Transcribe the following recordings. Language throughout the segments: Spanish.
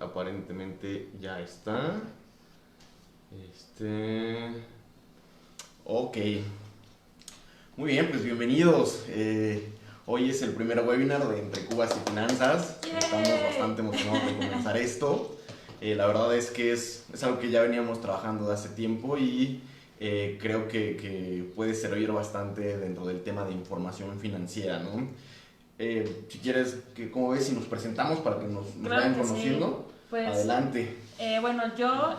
aparentemente ya está. Ok. Muy bien, pues bienvenidos. Hoy es el primer webinar de Entre Cubas y Finanzas. ¡Yay! Estamos bastante emocionados de comenzar esto. La verdad es que es algo que ya veníamos trabajando de hace tiempo y creo que puede servir bastante dentro del tema de información financiera, ¿no? Si quieres, ¿cómo ves si nos presentamos para que nos Claro vayan que sí. conociendo? Pues, Adelante. Bueno, yo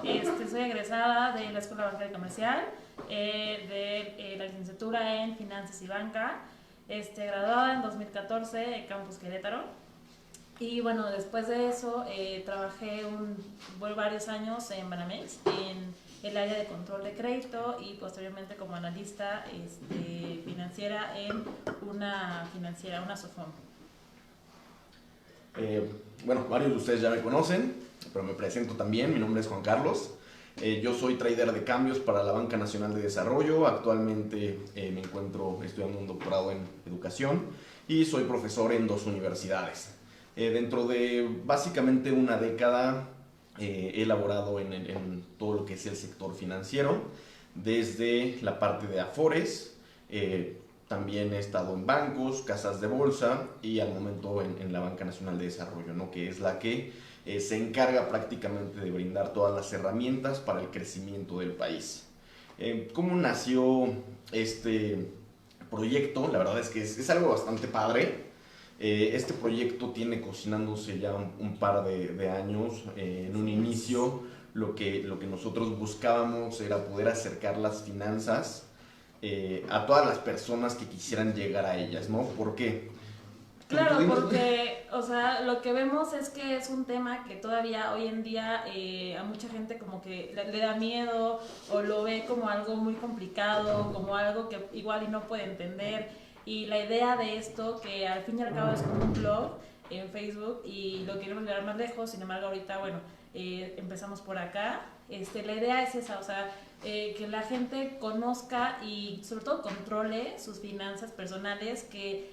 soy egresada de la Escuela Bancaria y Comercial, de la licenciatura en Finanzas y Banca, graduada en 2014 en Campus Querétaro. Y bueno, después de eso trabajé varios años en Banamex, en el área de control de crédito y posteriormente como analista financiera en una financiera, una Sofom. Bueno, varios de ustedes ya me conocen, pero me presento también. Mi nombre es Juan Carlos. Yo soy trader de cambios para la Banca Nacional de Desarrollo. Actualmente me encuentro estudiando un doctorado en educación y soy profesor en 2 universidades. Dentro de básicamente una década he elaborado en todo lo que es el sector financiero, desde la parte de Afores, también he estado en bancos, casas de bolsa y al momento en la Banca Nacional de Desarrollo, ¿no? Que es la que se encarga prácticamente de brindar todas las herramientas para el crecimiento del país. ¿Cómo nació este proyecto? La verdad es que es algo bastante padre. Este proyecto tiene cocinándose ya un par de años. En un inicio lo que nosotros buscábamos era poder acercar las finanzas a todas las personas que quisieran llegar a ellas, ¿no? ¿Por qué? Claro, porque, o sea, lo que vemos es que es un tema que todavía hoy en día a mucha gente como que le da miedo o lo ve como algo muy complicado, como algo que igual y no puede entender. Y la idea de esto, que al fin y al cabo es como un blog en Facebook y lo queremos llevar más lejos, sin embargo ahorita, bueno, empezamos por acá. La idea es esa, o sea, que la gente conozca y sobre todo controle sus finanzas personales, que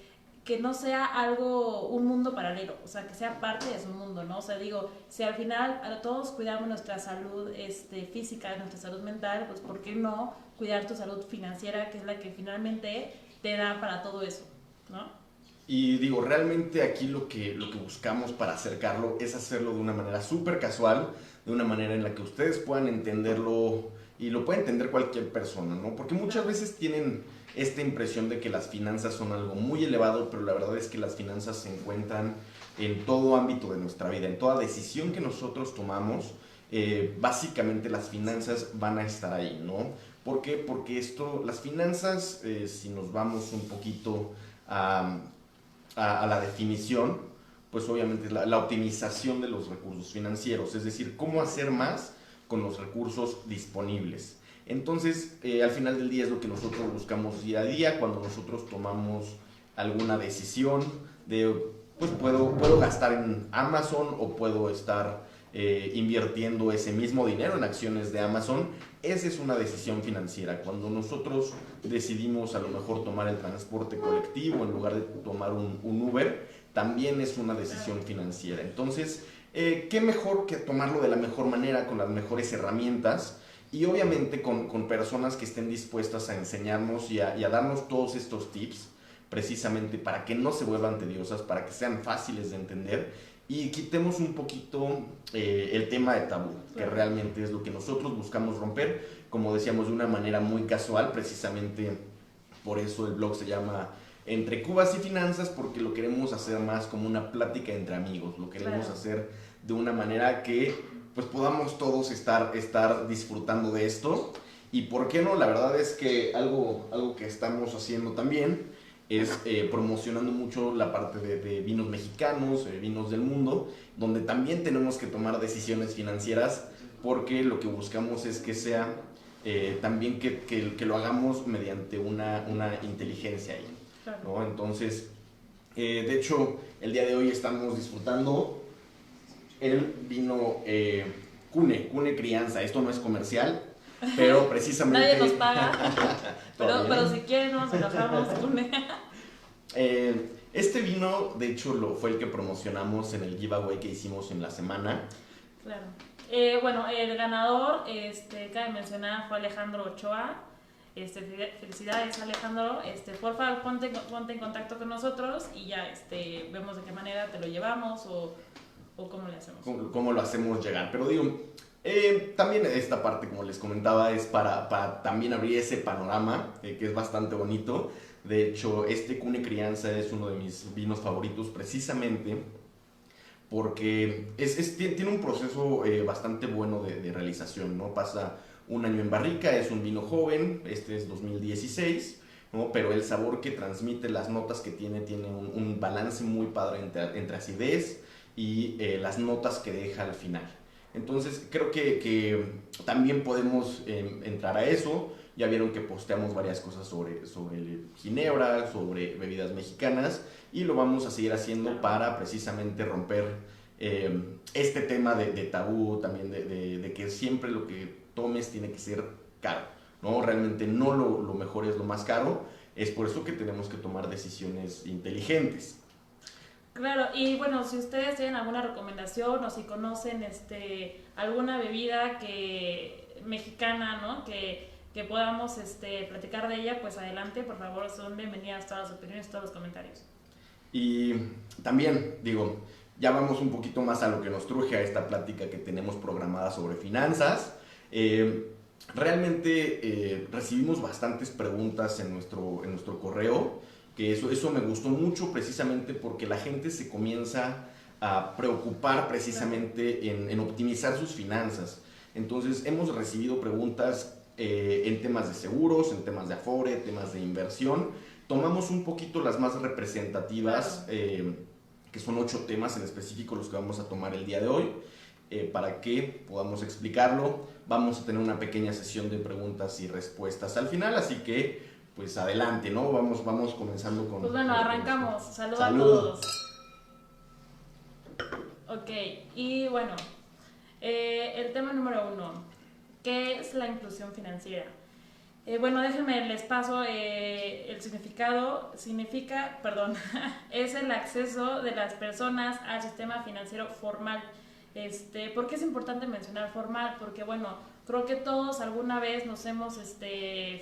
no sea algo, un mundo paralelo, o sea, que sea parte de su mundo, ¿no? O sea, digo, si al final a todos cuidamos nuestra salud física, nuestra salud mental, pues ¿por qué no cuidar tu salud financiera, que es la que finalmente te da para todo eso, ¿no? Y digo, realmente aquí lo que buscamos para acercarlo es hacerlo de una manera súper casual, de una manera en la que ustedes puedan entenderlo y lo puede entender cualquier persona, ¿no? Porque muchas veces tienen esta impresión de que las finanzas son algo muy elevado, pero la verdad es que las finanzas se encuentran en todo ámbito de nuestra vida, en toda decisión que nosotros tomamos, básicamente las finanzas van a estar ahí, ¿no? ¿Por qué? Porque las finanzas, si nos vamos un poquito a la definición, pues obviamente es la optimización de los recursos financieros, es decir, cómo hacer más con los recursos disponibles. Entonces, al final del día es lo que nosotros buscamos día a día cuando nosotros tomamos alguna decisión de, pues puedo gastar en Amazon o puedo estar invirtiendo ese mismo dinero en acciones de Amazon. Esa es una decisión financiera. Cuando nosotros decidimos a lo mejor tomar el transporte colectivo en lugar de tomar un Uber, también es una decisión financiera. Entonces, ¿qué mejor que tomarlo de la mejor manera, con las mejores herramientas? Y obviamente con personas que estén dispuestas a enseñarnos y a darnos todos estos tips, precisamente para que no se vuelvan tediosas, para que sean fáciles de entender y quitemos un poquito el tema de tabú, que realmente es lo que nosotros buscamos romper, como decíamos, de una manera muy casual. Precisamente por eso el blog se llama Entre Cubas y Finanzas, porque lo queremos hacer más como una plática entre amigos, lo queremos hacer de una manera que pues podamos todos estar disfrutando de esto. Y por qué no, la verdad es que algo que estamos haciendo también es promocionando mucho la parte de vinos mexicanos, vinos del mundo, donde también tenemos que tomar decisiones financieras, porque lo que buscamos es que sea también que lo hagamos mediante una inteligencia ahí, ¿no? Entonces, de hecho, el día de hoy estamos disfrutando el vino Cune Crianza. Esto no es comercial, pero precisamente... Nadie nos paga, pero si quieren nos enojamos. Este vino, de hecho, fue el que promocionamos en el giveaway que hicimos en la semana. Claro. Bueno, el ganador, cabe mencionar, fue Alejandro Ochoa. Felicidades, Alejandro. Por favor, ponte en contacto con nosotros y ya vemos de qué manera te lo llevamos o cómo le hacemos. ¿Cómo lo hacemos llegar? Pero digo, también esta parte, como les comentaba, es para también abrir ese panorama, que es bastante bonito. De hecho, Cune Crianza es uno de mis vinos favoritos precisamente porque tiene un proceso bastante bueno de realización, ¿no? Pasa un año en barrica, es un vino joven, este es 2016, ¿no? Pero el sabor que transmite, las notas que tiene un balance muy padre entre acidez y las notas que deja al final. Entonces creo que también podemos entrar a eso. Ya vieron que posteamos varias cosas sobre ginebra, sobre bebidas mexicanas, y lo vamos a seguir haciendo para precisamente romper este tema de tabú, también de que siempre lo que tomes tiene que ser caro, ¿no? Realmente no lo mejor es lo más caro, es por eso que tenemos que tomar decisiones inteligentes. Claro, y bueno, si ustedes tienen alguna recomendación o si conocen alguna bebida mexicana, ¿no? Que podamos platicar de ella, pues adelante, por favor, son bienvenidas todas las opiniones, todos los comentarios. Y también, digo, ya vamos un poquito más a lo que nos truje a esta plática que tenemos programada sobre finanzas. Realmente recibimos bastantes preguntas en nuestro correo, que eso me gustó mucho precisamente porque la gente se comienza a preocupar precisamente en optimizar sus finanzas. Entonces hemos recibido preguntas en temas de seguros, en temas de afore, temas de inversión. Tomamos un poquito las más representativas, que son 8 temas en específico los que vamos a tomar el día de hoy, para que podamos explicarlo. Vamos a tener una pequeña sesión de preguntas y respuestas al final, así que pues adelante, ¿no? Vamos comenzando con... Pues bueno, arrancamos. Saludos a todos. Ok, y bueno, el tema número 1. ¿Qué es la inclusión financiera? Bueno, déjenme les paso el significado. Es el acceso de las personas al sistema financiero formal. ¿Por qué es importante mencionar formal? Porque bueno, creo que todos alguna vez nos hemos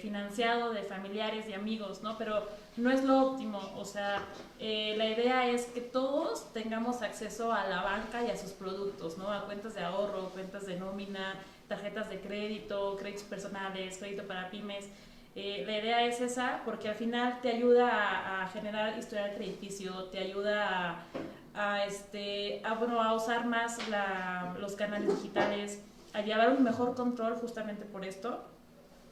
financiado de familiares y amigos, ¿no? Pero no es lo óptimo. O sea, la idea es que todos tengamos acceso a la banca y a sus productos, ¿no? A cuentas de ahorro, cuentas de nómina, tarjetas de crédito, créditos personales, crédito para pymes. La idea es esa porque al final te ayuda a generar historial crediticio, te ayuda a usar más los canales digitales, a llevar un mejor control justamente por esto.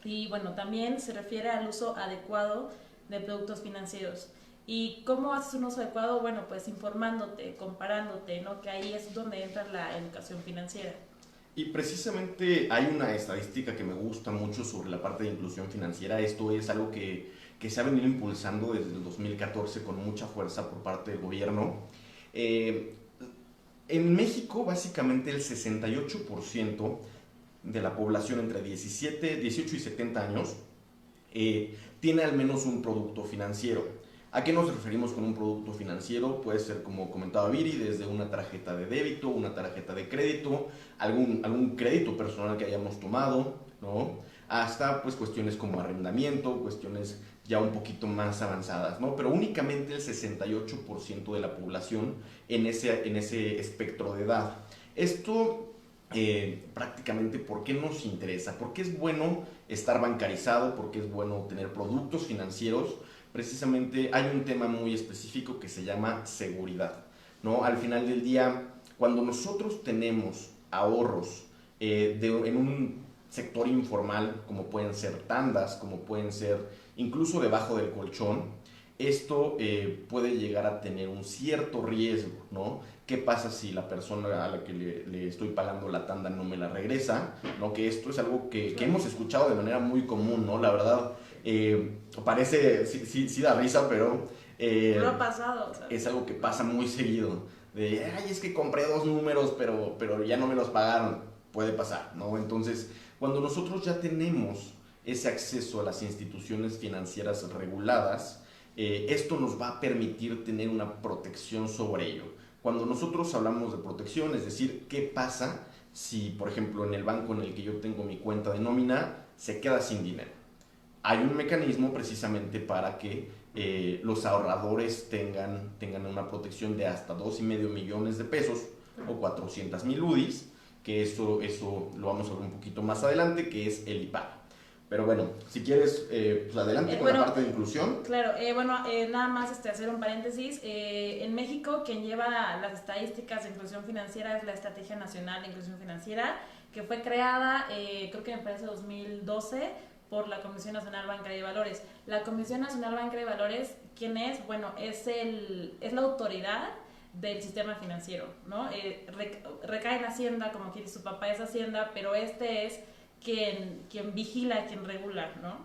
Y bueno, también se refiere al uso adecuado de productos financieros. ¿Y cómo haces un uso adecuado? Bueno, pues informándote, comparándote, ¿no? Que ahí es donde entra la educación financiera. Y precisamente hay una estadística que me gusta mucho sobre la parte de inclusión financiera. Esto es algo que se ha venido impulsando desde el 2014 con mucha fuerza por parte del gobierno. En México, básicamente el 68% de la población entre 18 y 70 años tiene al menos un producto financiero. ¿A qué nos referimos con un producto financiero? Puede ser, como comentaba Viri, desde una tarjeta de débito, una tarjeta de crédito, algún crédito personal que hayamos tomado, ¿no? Hasta pues cuestiones como arrendamiento, cuestiones ya un poquito más avanzadas, ¿no? Pero únicamente el 68% de la población en ese espectro de edad. Esto prácticamente, ¿por qué nos interesa? ¿Por qué es bueno estar bancarizado? ¿Por qué es bueno tener productos financieros? Precisamente hay un tema muy específico que se llama seguridad, ¿no? Al final del día, cuando nosotros tenemos ahorros en un sector informal, como pueden ser tandas, como pueden ser incluso debajo del colchón, esto puede llegar a tener un cierto riesgo, ¿no? ¿Qué pasa si la persona a la que le estoy pagando la tanda no me la regresa? ¿No? Que esto es algo que hemos escuchado de manera muy común, ¿no? La verdad, parece, sí da risa, pero no ha pasado, ¿sabes? Es algo que pasa muy seguido. De, ay, es que compré 2 números, pero ya no me los pagaron. Puede pasar, ¿no? Entonces, cuando nosotros ya tenemos ese acceso a las instituciones financieras reguladas, esto nos va a permitir tener una protección sobre ello. Cuando nosotros hablamos de protección, es decir, ¿qué pasa si, por ejemplo, en el banco en el que yo tengo mi cuenta de nómina, se queda sin dinero. Hay un mecanismo precisamente para que los ahorradores tengan una protección de hasta 2,5 millones de pesos o 400,000 UDIs, que eso lo vamos a ver un poquito más adelante, que es el IPAB. Pero bueno, si quieres, pues adelante con la parte de inclusión. Claro, nada más hacer un paréntesis. En México, quien lleva las estadísticas de inclusión financiera es la Estrategia Nacional de Inclusión Financiera, que fue creada, creo que me parece 2012, por la Comisión Nacional Bancaria de Valores. La Comisión Nacional Bancaria de Valores, ¿quién es? Bueno, es la autoridad del sistema financiero, ¿no? Recae en Hacienda, como quiere, su papá es Hacienda, pero es quien vigila, quien regula, ¿no?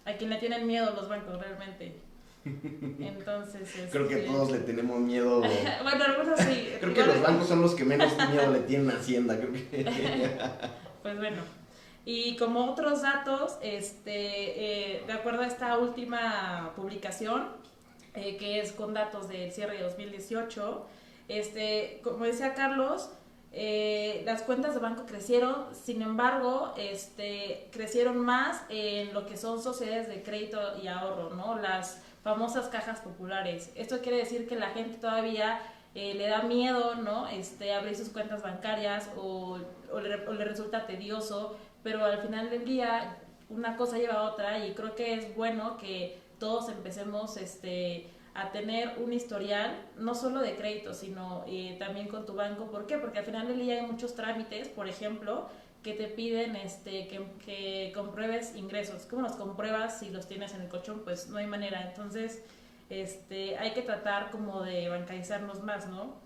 A quien le tienen miedo los bancos realmente. Entonces, creo que todos le tenemos miedo. Bueno, algunos sí. Creo que los bancos son los que menos miedo le tienen a Hacienda, creo que. Pues bueno. Y como otros datos, de acuerdo a esta última publicación, que es con datos del cierre de 2018, como decía Carlos, las cuentas de banco crecieron, sin embargo, crecieron más en lo que son sociedades de crédito y ahorro, ¿no? Las famosas cajas populares. Esto quiere decir que la gente todavía le da miedo, ¿no? Abrir sus cuentas bancarias o le resulta tedioso, pero al final del día una cosa lleva a otra y creo que es bueno que todos empecemos a tener un historial, no solo de crédito, sino también con tu banco. ¿Por qué? Porque al final del día hay muchos trámites, por ejemplo, que te piden que compruebes ingresos. ¿Cómo los compruebas si los tienes en el colchón? Pues no hay manera. Entonces, hay que tratar como de bancarizarnos más, ¿no?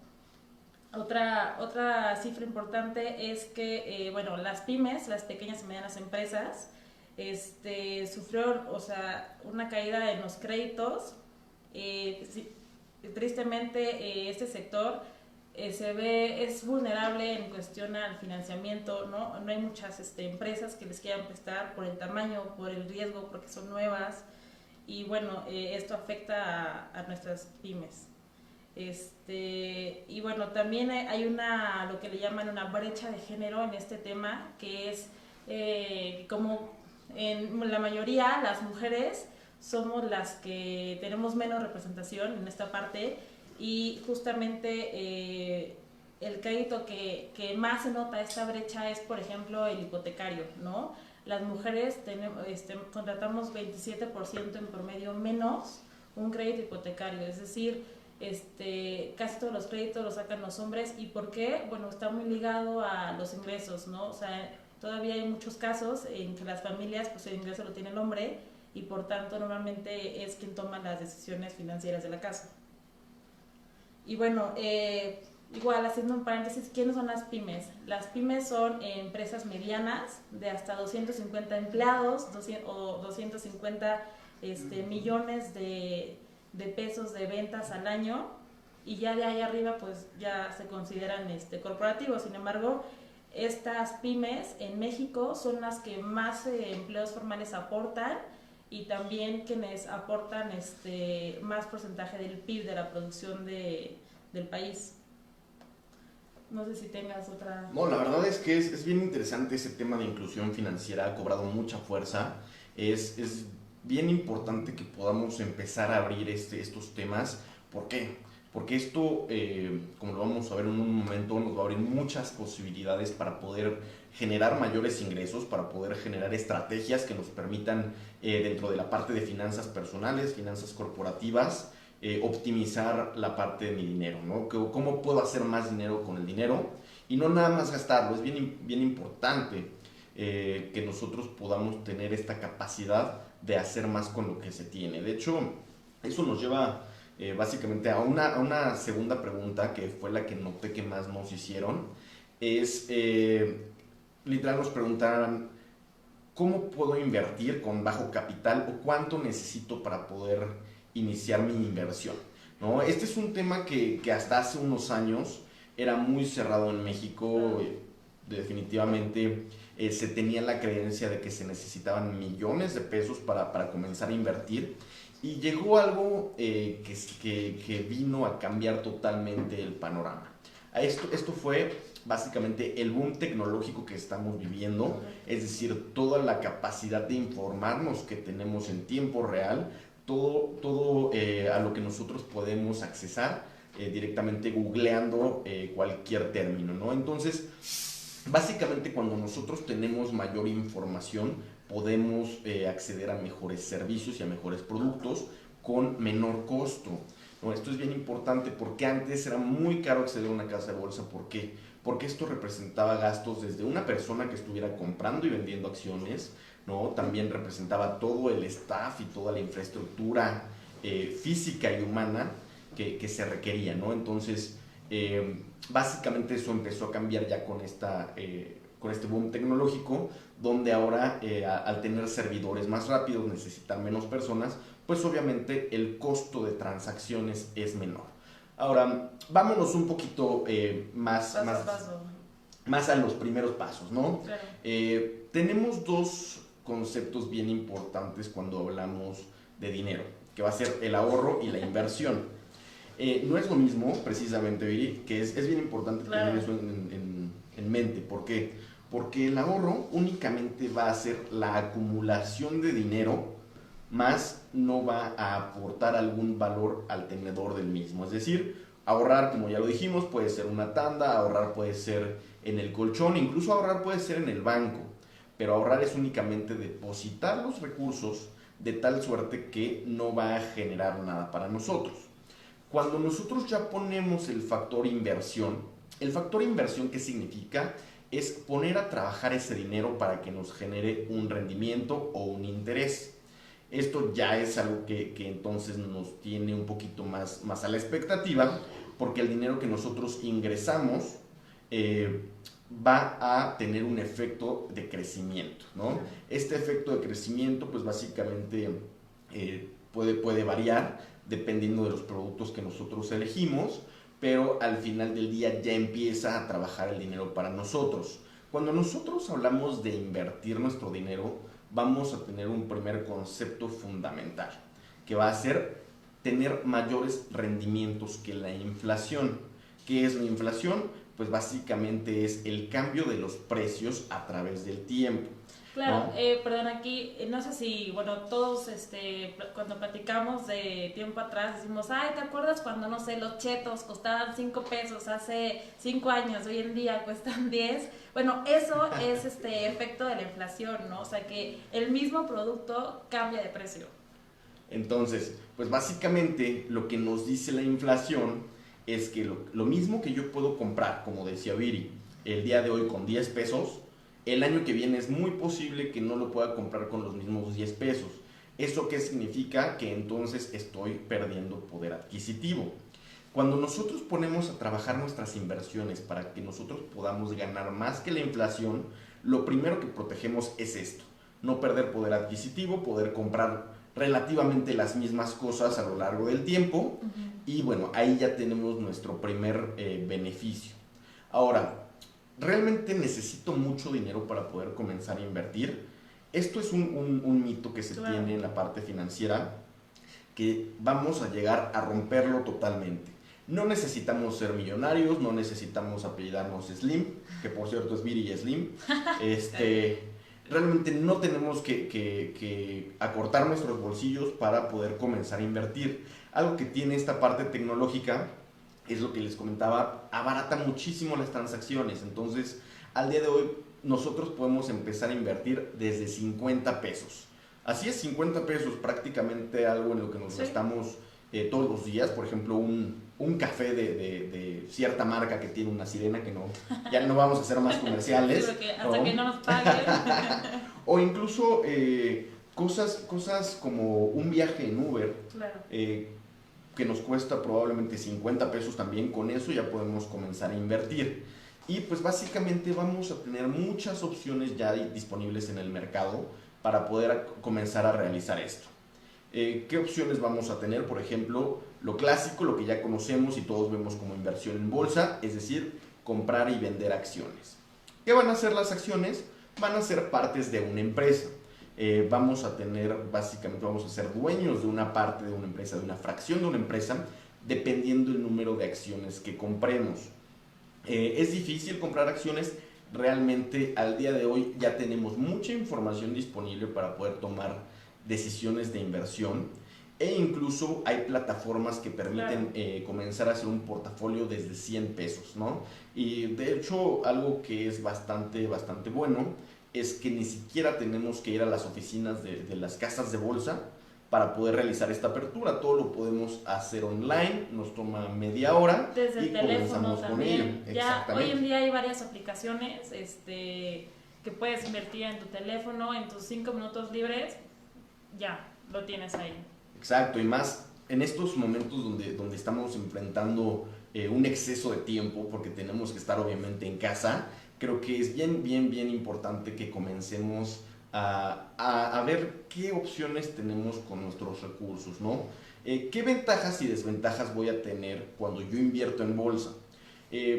Otra cifra importante es que, las pymes, las pequeñas y medianas empresas, sufrieron, una caída en los créditos. Tristemente, este sector es vulnerable en cuestión al financiamiento, ¿no? No hay muchas empresas que les quieran prestar por el tamaño, por el riesgo, porque son nuevas. Y bueno, esto afecta a nuestras pymes. Y bueno, también hay lo que le llaman una brecha de género en este tema, que es como en la mayoría las mujeres somos las que tenemos menos representación en esta parte, y justamente el crédito que más se nota esta brecha es, por ejemplo, el hipotecario, ¿no? Las mujeres contratamos 27% en promedio menos un crédito hipotecario, es decir, casi todos los créditos los sacan los hombres. ¿Y por qué? Bueno, está muy ligado a los ingresos, ¿no? O sea, todavía hay muchos casos en que las familias, pues el ingreso lo tiene el hombre y por tanto normalmente es quien toma las decisiones financieras de la casa. Y bueno, igual haciendo un paréntesis, ¿quiénes son las pymes? Las pymes son empresas medianas de hasta 250 empleados o 250 millones de pesos de ventas al año, y ya de ahí arriba pues ya se consideran corporativos. Sin embargo, estas pymes en México son las que más empleos formales aportan y también quienes aportan más porcentaje del PIB, de la producción del país. No sé si tengas otra... No, la verdad es que es bien interesante ese tema de inclusión financiera, ha cobrado mucha fuerza. Es bien importante que podamos empezar a abrir estos temas. ¿Por qué? Porque esto, como lo vamos a ver en un momento, nos va a abrir muchas posibilidades para poder generar mayores ingresos, para poder generar estrategias que nos permitan, dentro de la parte de finanzas personales, finanzas corporativas, optimizar la parte de mi dinero, ¿no? ¿Cómo puedo hacer más dinero con el dinero? Y no nada más gastarlo. Es bien importante que nosotros podamos tener esta capacidad de hacer más con lo que se tiene. De hecho, eso nos lleva básicamente a una segunda pregunta, que fue la que noté que más nos hicieron. Literal nos preguntaban, ¿cómo puedo invertir con bajo capital o cuánto necesito para poder iniciar mi inversión? ¿No? Este es un tema que hasta hace unos años era muy cerrado en México. Definitivamente se tenía la creencia de que se necesitaban millones de pesos para comenzar a invertir, y llegó algo que vino a cambiar totalmente el panorama. Esto fue básicamente el boom tecnológico que estamos viviendo, es decir, toda la capacidad de informarnos que tenemos en tiempo real, todo a lo que nosotros podemos accesar directamente googleando cualquier término, ¿no? Entonces, básicamente cuando nosotros tenemos mayor información, podemos acceder a mejores servicios y a mejores productos con menor costo. No, esto es bien importante porque antes era muy caro acceder a una casa de bolsa. ¿Por qué? Porque esto representaba gastos desde una persona que estuviera comprando y vendiendo acciones, ¿no? También representaba todo el staff y toda la infraestructura física y humana que se requería, ¿no? Entonces, básicamente eso empezó a cambiar ya con este boom tecnológico, donde ahora al tener servidores más rápidos, necesitar menos personas, pues obviamente el costo de transacciones es menor. Ahora, vámonos un poquito más a los primeros pasos, ¿no? Claro. Tenemos dos conceptos bien importantes cuando hablamos de dinero, que va a ser el ahorro y la inversión. No es lo mismo, precisamente, Viri, que es bien importante tener eso en mente. ¿Por qué? Porque el ahorro únicamente va a ser la acumulación de dinero, más no va a aportar algún valor al tenedor del mismo. Es decir, ahorrar, como ya lo dijimos, puede ser una tanda, ahorrar puede ser en el colchón, incluso ahorrar puede ser en el banco. Pero ahorrar es únicamente depositar los recursos de tal suerte que no va a generar nada para nosotros. Cuando nosotros ya ponemos el factor inversión, ¿qué significa? Es poner a trabajar ese dinero para que nos genere un rendimiento o un interés. Esto ya es algo que entonces nos tiene un poquito más a la expectativa, porque el dinero que nosotros ingresamos va a tener un efecto de crecimiento, ¿no? Este efecto de crecimiento, pues básicamente puede variar dependiendo de los productos que nosotros elegimos, pero al final del día ya empieza a trabajar el dinero para nosotros. Cuando nosotros hablamos de invertir nuestro dinero, vamos a tener un primer concepto fundamental, que va a ser tener mayores rendimientos que la inflación. ¿Qué es la inflación? Pues básicamente es el cambio de los precios a través del tiempo. Claro, ¿no? Perdón, aquí no sé si, bueno, todos cuando platicamos de tiempo atrás decimos, ay, ¿te acuerdas cuando, no sé, los chetos costaban 5 pesos hace 5 años, hoy en día cuestan 10? Bueno, eso es efecto de la inflación, ¿no? O sea, que el mismo producto cambia de precio. Entonces, pues básicamente lo que nos dice la inflación es que lo mismo que yo puedo comprar, como decía Viri, el día de hoy con 10 pesos, el año que viene es muy posible que no lo pueda comprar con los mismos 10 pesos. ¿Eso qué significa? Que entonces estoy perdiendo poder adquisitivo. Cuando nosotros ponemos a trabajar nuestras inversiones para que nosotros podamos ganar más que la inflación, lo primero que protegemos es esto: no perder poder adquisitivo, poder comprar relativamente las mismas cosas a lo largo del tiempo. Y bueno, ahí ya tenemos nuestro primer beneficio. Ahora, ¿realmente necesito mucho dinero para poder comenzar a invertir? Esto es un mito que se tiene en la parte financiera, que vamos a llegar a romperlo totalmente. No necesitamos ser millonarios, no necesitamos apellidarnos Slim, que por cierto es Viri Slim. Realmente no tenemos que acortar nuestros bolsillos para poder comenzar a invertir. Algo que tiene esta parte tecnológica es lo que les comentaba, abarata muchísimo las transacciones. Entonces, al día de hoy, nosotros podemos empezar a invertir desde 50 pesos. Así es, 50 pesos, prácticamente algo en lo que nos gastamos todos los días. Por ejemplo, un café de cierta marca que tiene una sirena, que ya no vamos a hacer más comerciales. Sí, porque hasta que no nos paguen. O incluso cosas como un viaje en Uber. Claro. Que nos cuesta probablemente 50 pesos también. Con eso ya podemos comenzar a invertir. Y pues básicamente vamos a tener muchas opciones ya disponibles en el mercado para poder comenzar a realizar esto. ¿Qué opciones vamos a tener? Por ejemplo, lo clásico, lo que ya conocemos y todos vemos como inversión en bolsa, es decir, comprar y vender acciones. ¿Qué van a hacer las acciones? Van a ser partes de una empresa. Vamos a ser dueños de una parte de una empresa, de una fracción de una empresa, dependiendo del número de acciones que compremos. Es difícil comprar acciones. Realmente al día de hoy ya tenemos mucha información disponible para poder tomar decisiones de inversión, e incluso hay plataformas que permiten comenzar a hacer un portafolio desde 100 pesos, ¿no? Y de hecho algo que es bastante bueno es que ni siquiera tenemos que ir a las oficinas de las casas de bolsa para poder realizar esta apertura. Todo lo podemos hacer online, nos toma media hora desde y el teléfono comenzamos con ello. también. Ya hoy en día hay varias aplicaciones que puedes invertir en tu teléfono, en tus 5 minutos libres, ya lo tienes ahí. Exacto, y más en estos momentos donde estamos enfrentando un exceso de tiempo, porque tenemos que estar obviamente en casa. Creo que es bien importante que comencemos a ver qué opciones tenemos con nuestros recursos, ¿no? ¿Qué ventajas y desventajas voy a tener cuando yo invierto en bolsa?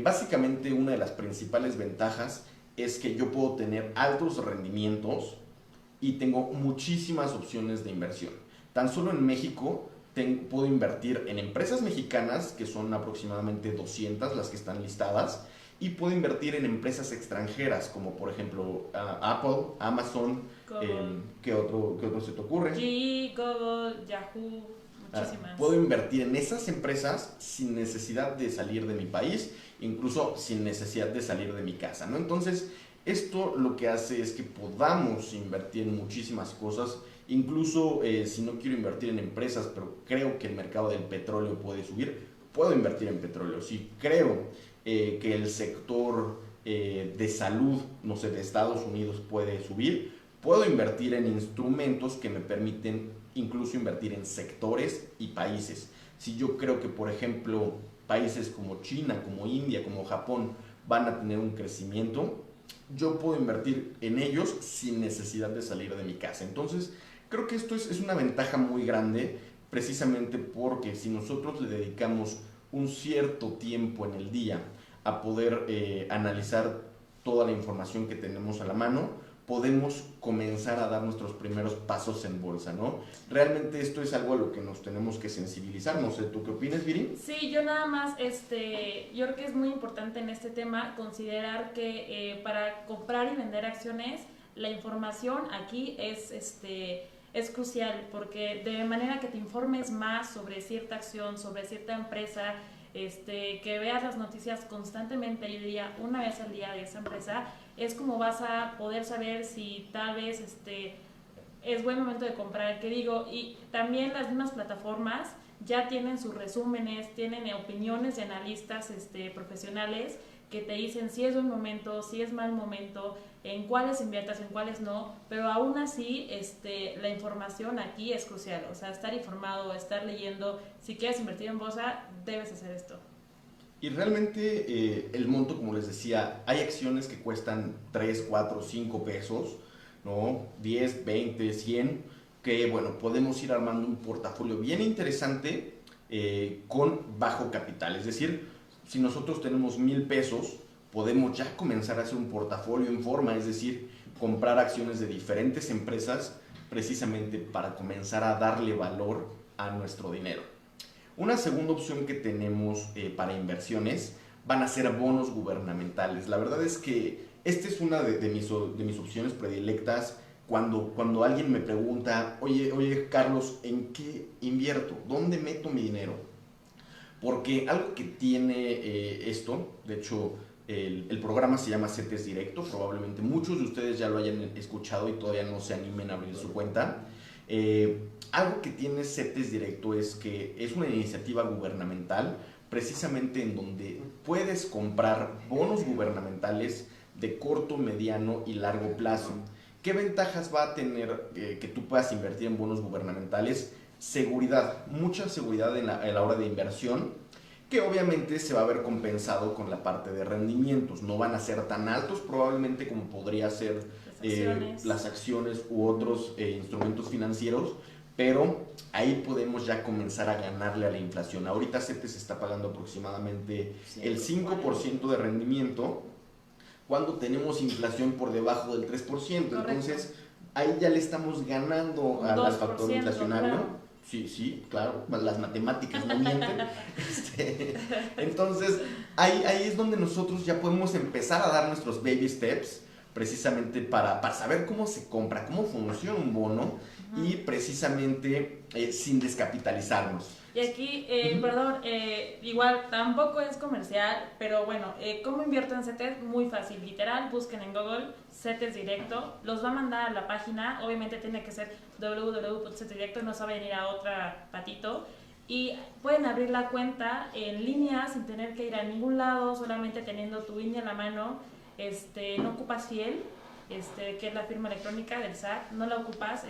Básicamente una de las principales ventajas es que yo puedo tener altos rendimientos y tengo muchísimas opciones de inversión. Tan solo en México puedo invertir en empresas mexicanas, que son aproximadamente 200 las que están listadas, y puedo invertir en empresas extranjeras, como por ejemplo Apple, Amazon, ¿qué otro se te ocurre? Google, Yahoo, muchísimas. Puedo invertir en esas empresas sin necesidad de salir de mi país, incluso sin necesidad de salir de mi casa, ¿no? Entonces, esto lo que hace es que podamos invertir en muchísimas cosas. Incluso si no quiero invertir en empresas, pero creo que el mercado del petróleo puede subir, puedo invertir en petróleo. Si creo que el sector de salud, no sé, de Estados Unidos puede subir, puedo invertir en instrumentos que me permiten incluso invertir en sectores y países. Si yo creo que, por ejemplo, países como China, como India, como Japón van a tener un crecimiento, yo puedo invertir en ellos sin necesidad de salir de mi casa. Entonces, creo que esto es una ventaja muy grande, precisamente porque si nosotros le dedicamos un cierto tiempo en el día a poder analizar toda la información que tenemos a la mano, podemos comenzar a dar nuestros primeros pasos en bolsa, ¿no? Realmente esto es algo a lo que nos tenemos que sensibilizar. No sé, ¿tú qué opinas, Viri? Sí, yo nada más, yo creo que es muy importante en este tema considerar que para comprar y vender acciones, la información aquí es crucial, porque de manera que te informes más sobre cierta acción, sobre cierta empresa, que veas las noticias constantemente, yo diría una vez al día de esa empresa, es como vas a poder saber si tal vez es buen momento de comprar, que digo, y también las mismas plataformas ya tienen sus resúmenes, tienen opiniones de analistas profesionales que te dicen si es buen momento, si es mal momento, en cuáles inviertas, en cuáles no, pero aún así la información aquí es crucial, o sea, estar informado, estar leyendo, si quieres invertir en bolsa, debes hacer esto. Y realmente el monto, como les decía, hay acciones que cuestan 3, 4, 5 pesos, ¿no? 10, 20, 100, que bueno, podemos ir armando un portafolio bien interesante con bajo capital. Es decir, si nosotros tenemos 1,000 pesos, podemos ya comenzar a hacer un portafolio en forma, es decir, comprar acciones de diferentes empresas precisamente para comenzar a darle valor a nuestro dinero. Una segunda opción que tenemos para inversiones van a ser bonos gubernamentales. La verdad es que esta es una de mis opciones predilectas cuando alguien me pregunta, oye Carlos, ¿en qué invierto? ¿Dónde meto mi dinero? Porque algo que tiene esto, de hecho el programa se llama CETES Directo, probablemente muchos de ustedes ya lo hayan escuchado y todavía no se animen a abrir su cuenta. Algo que tiene CETES Directo es que es una iniciativa gubernamental precisamente en donde puedes comprar bonos gubernamentales de corto, mediano y largo plazo. ¿Qué ventajas va a tener que tú puedas invertir en bonos gubernamentales? Seguridad, mucha seguridad en la hora de inversión, que obviamente se va a ver compensado con la parte de rendimientos. No van a ser tan altos probablemente como podría ser las acciones u otros instrumentos financieros, pero ahí podemos ya comenzar a ganarle a la inflación. Ahorita CETES está pagando aproximadamente el 5% de rendimiento cuando tenemos inflación por debajo del 3%. Correcto. Entonces ahí ya le estamos ganando al factor inflacionario. Claro. Sí, sí, claro, las matemáticas no mienten. Entonces, ahí es donde nosotros ya podemos empezar a dar nuestros baby steps, precisamente para saber cómo se compra, cómo funciona un bono y precisamente sin descapitalizarnos. Y aquí, perdón, igual tampoco es comercial, pero bueno, ¿cómo invierto en CETES? Muy fácil, literal, busquen en Google CETES Directo, los va a mandar a la página, obviamente tiene que ser www.cetesdirecto, no se vayan a ir a otra patito, y pueden abrir la cuenta en línea sin tener que ir a ningún lado, solamente teniendo tu INE a la mano, no ocupas fiel, que es la firma electrónica del SAT, no la ocupas,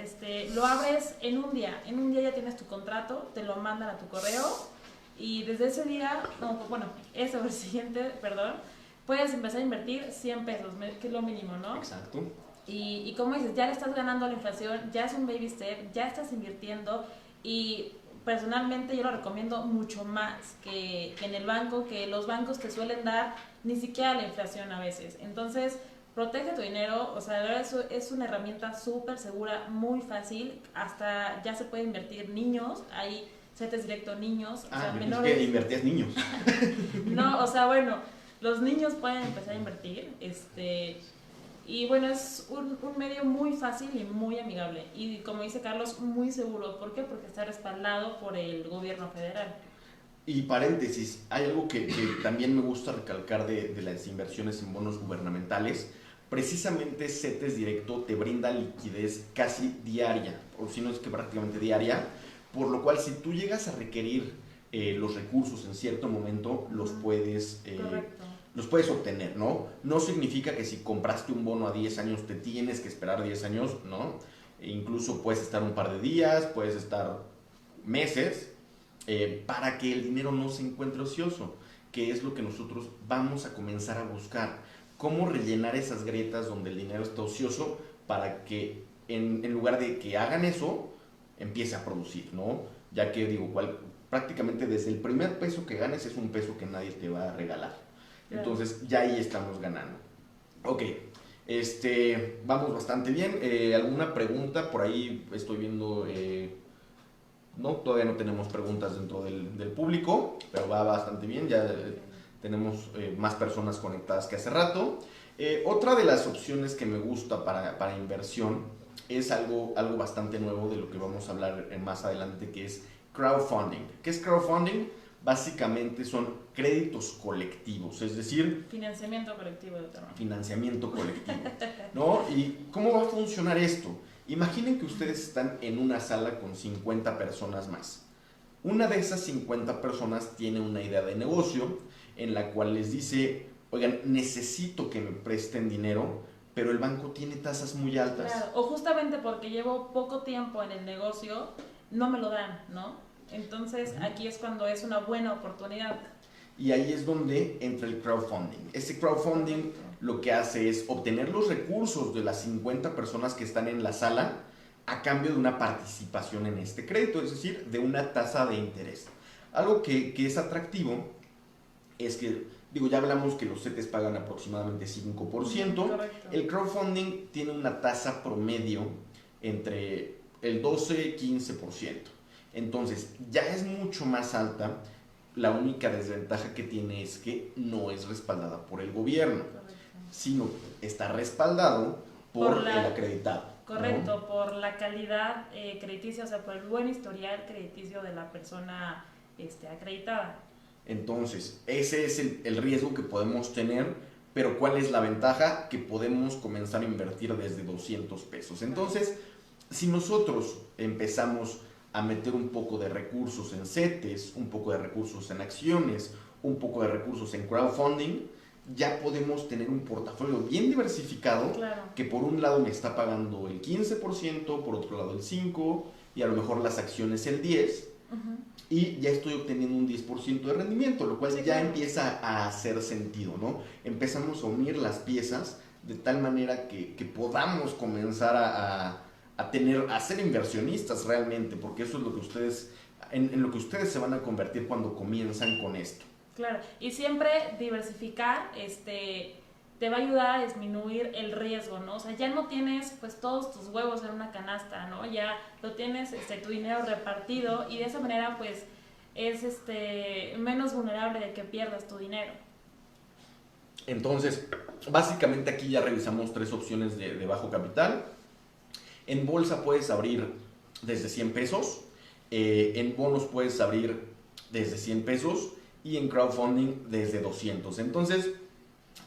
lo abres en un día ya tienes tu contrato, te lo mandan a tu correo y desde ese día, no, bueno, ese o el siguiente, perdón, puedes empezar a invertir 100 pesos, que es lo mínimo, ¿no? Exacto. Y como dices, ya le estás ganando a la inflación, ya es un baby step, ya estás invirtiendo y personalmente yo lo recomiendo mucho más que en el banco, que los bancos te suelen dar ni siquiera la inflación a veces. Entonces, protege tu dinero, o sea, de verdad es una herramienta súper segura, muy fácil, hasta ya se puede invertir niños, hay CETES Directo niños, o sea, menores. Que invertías niños. No, o sea, bueno, los niños pueden empezar a invertir, y bueno, es un medio muy fácil y muy amigable, y como dice Carlos, muy seguro. ¿Por qué? Porque está respaldado por el gobierno federal. Y paréntesis, hay algo que también me gusta recalcar de las inversiones en bonos gubernamentales. Precisamente CETES Directo te brinda liquidez casi diaria, o si no es que prácticamente diaria, por lo cual si tú llegas a requerir los recursos en cierto momento, los puedes obtener, ¿no? No significa que si compraste un bono a 10 años te tienes que esperar 10 años, ¿no? E incluso puedes estar un par de días, puedes estar meses, para que el dinero no se encuentre ocioso, que es lo que nosotros vamos a comenzar a buscar. Cómo rellenar esas grietas donde el dinero está ocioso para que en lugar de que hagan eso, empiece a producir, ¿no? Ya que digo, prácticamente desde el primer peso que ganes es un peso que nadie te va a regalar. Entonces ya ahí estamos ganando. Ok, vamos bastante bien. ¿Alguna pregunta? Por ahí estoy viendo... no, todavía no tenemos preguntas dentro del público, pero va bastante bien, ya tenemos más personas conectadas que hace rato. Otra de las opciones que me gusta para inversión es algo bastante nuevo de lo que vamos a hablar más adelante, que es crowdfunding. ¿Qué es crowdfunding? Básicamente son créditos colectivos, es decir... Financiamiento colectivo de terreno. Financiamiento colectivo, ¿no? ¿Y cómo va a funcionar esto? Imaginen que ustedes están en una sala con 50 personas más. Una de esas 50 personas tiene una idea de negocio en la cual les dice, oigan, necesito que me presten dinero, pero el banco tiene tasas muy altas. Claro, o justamente porque llevo poco tiempo en el negocio, no me lo dan, ¿no? Entonces aquí es cuando es una buena oportunidad. Y ahí es donde entra el crowdfunding. Ese crowdfunding lo que hace es obtener los recursos de las 50 personas que están en la sala a cambio de una participación en este crédito, es decir, de una tasa de interés. Algo que es atractivo es que, ya hablamos que los CETES pagan aproximadamente 5%. Correcto. El crowdfunding tiene una tasa promedio entre el 12 y 15%. Entonces, ya es mucho más alta. La única desventaja que tiene es que no es respaldada por el gobierno, sino está respaldado por el acreditado. Correcto, ¿no? Por la calidad crediticia, o sea, por el buen historial crediticio de la persona acreditada. Entonces, ese es el riesgo que podemos tener, pero ¿cuál es la ventaja? Que podemos comenzar a invertir desde 200 pesos. Entonces, si nosotros empezamos a meter un poco de recursos en CETES, un poco de recursos en acciones, un poco de recursos en crowdfunding, ya podemos tener un portafolio bien diversificado, claro, que por un lado me está pagando el 15%, por otro lado el 5%, y a lo mejor las acciones el 10%, y ya estoy obteniendo un 10% de rendimiento, lo cual ya empieza a hacer sentido, ¿no? Empezamos a unir las piezas de tal manera que podamos comenzar a ser inversionistas realmente, porque eso es lo que ustedes, en lo que ustedes se van a convertir cuando comienzan con esto. Claro, y siempre diversificar, te va a ayudar a disminuir el riesgo, ¿no? O sea, ya no tienes pues todos tus huevos en una canasta, ¿no? Ya lo tienes tu dinero repartido y de esa manera pues es menos vulnerable de que pierdas tu dinero. Entonces, básicamente aquí ya revisamos 3 opciones de bajo capital. En bolsa puedes abrir desde 100 pesos, en bonos puedes abrir desde 100 pesos y en crowdfunding desde 200. Entonces,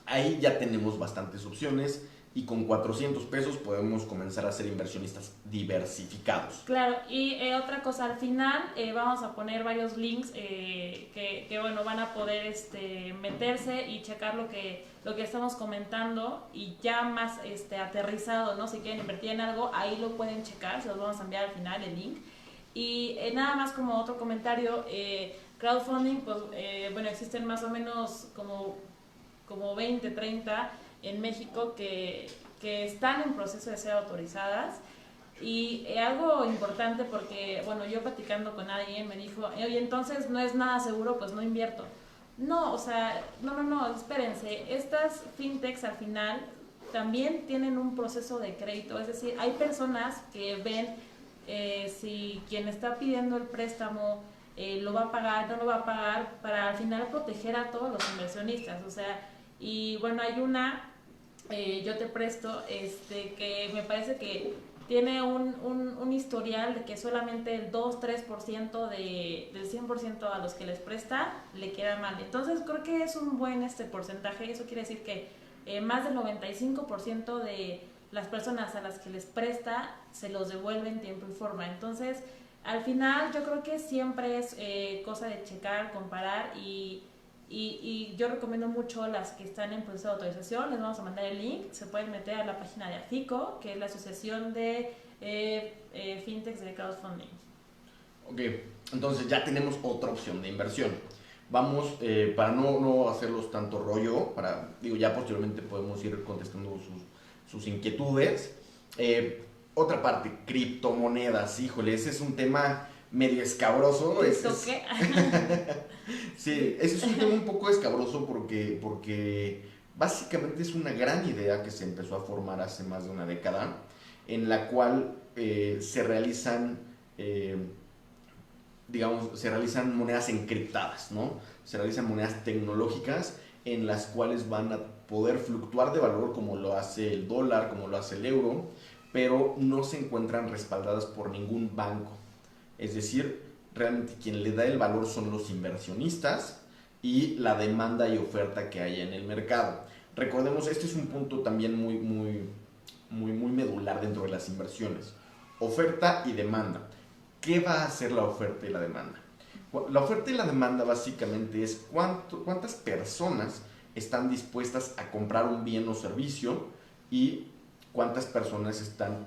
ahí ya tenemos bastantes opciones y con 400 pesos podemos comenzar a ser inversionistas diversificados. Claro, y otra cosa, al final vamos a poner varios links que bueno, van a poder meterse y checar lo que estamos comentando y ya más aterrizado, ¿no? Si quieren invertir en algo, ahí lo pueden checar, se los vamos a enviar al final el link. Y nada más como otro comentario, crowdfunding, pues bueno, existen más o menos como 20, 30 en México que están en proceso de ser autorizadas. Y algo importante porque, bueno, yo platicando con alguien me dijo, oye, entonces no es nada seguro, pues no invierto. No, o sea, no, espérense, estas fintechs al final también tienen un proceso de crédito, es decir, hay personas que ven si quien está pidiendo el préstamo lo va a pagar, no lo va a pagar, para al final proteger a todos los inversionistas, o sea, y bueno, hay una, yo te presto, que me parece que tiene un historial de que solamente el 2-3% del 100% a los que les presta le queda mal. Entonces creo que es un buen porcentaje. Eso quiere decir que más del 95% de las personas a las que les presta se los devuelve en tiempo y forma. Entonces al final yo creo que siempre es cosa de checar, comparar y yo recomiendo mucho las que están en proceso de autorización. Les vamos a mandar el link, se pueden meter a la página de AFICO, que es la Asociación de Fintechs de Crowdfunding. Ok, entonces ya tenemos otra opción de inversión. Vamos, para no hacerlos tanto rollo, ya posteriormente podemos ir contestando sus inquietudes. Otra parte, criptomonedas, híjole, ese es un tema medio escabroso. ¿Qué? Sí, ese es un tema un poco escabroso porque básicamente es una gran idea que se empezó a formar hace más de una década, en la cual se realizan monedas encriptadas, ¿no? Se realizan monedas tecnológicas en las cuales van a poder fluctuar de valor como lo hace el dólar, como lo hace el euro, pero no se encuentran respaldadas por ningún banco. Es decir, realmente quien le da el valor son los inversionistas y la demanda y oferta que hay en el mercado. Recordemos, este es un punto también muy medular dentro de las inversiones. Oferta y demanda. ¿Qué va a hacer la oferta y la demanda? La oferta y la demanda básicamente es cuántas personas están dispuestas a comprar un bien o servicio y cuántas personas están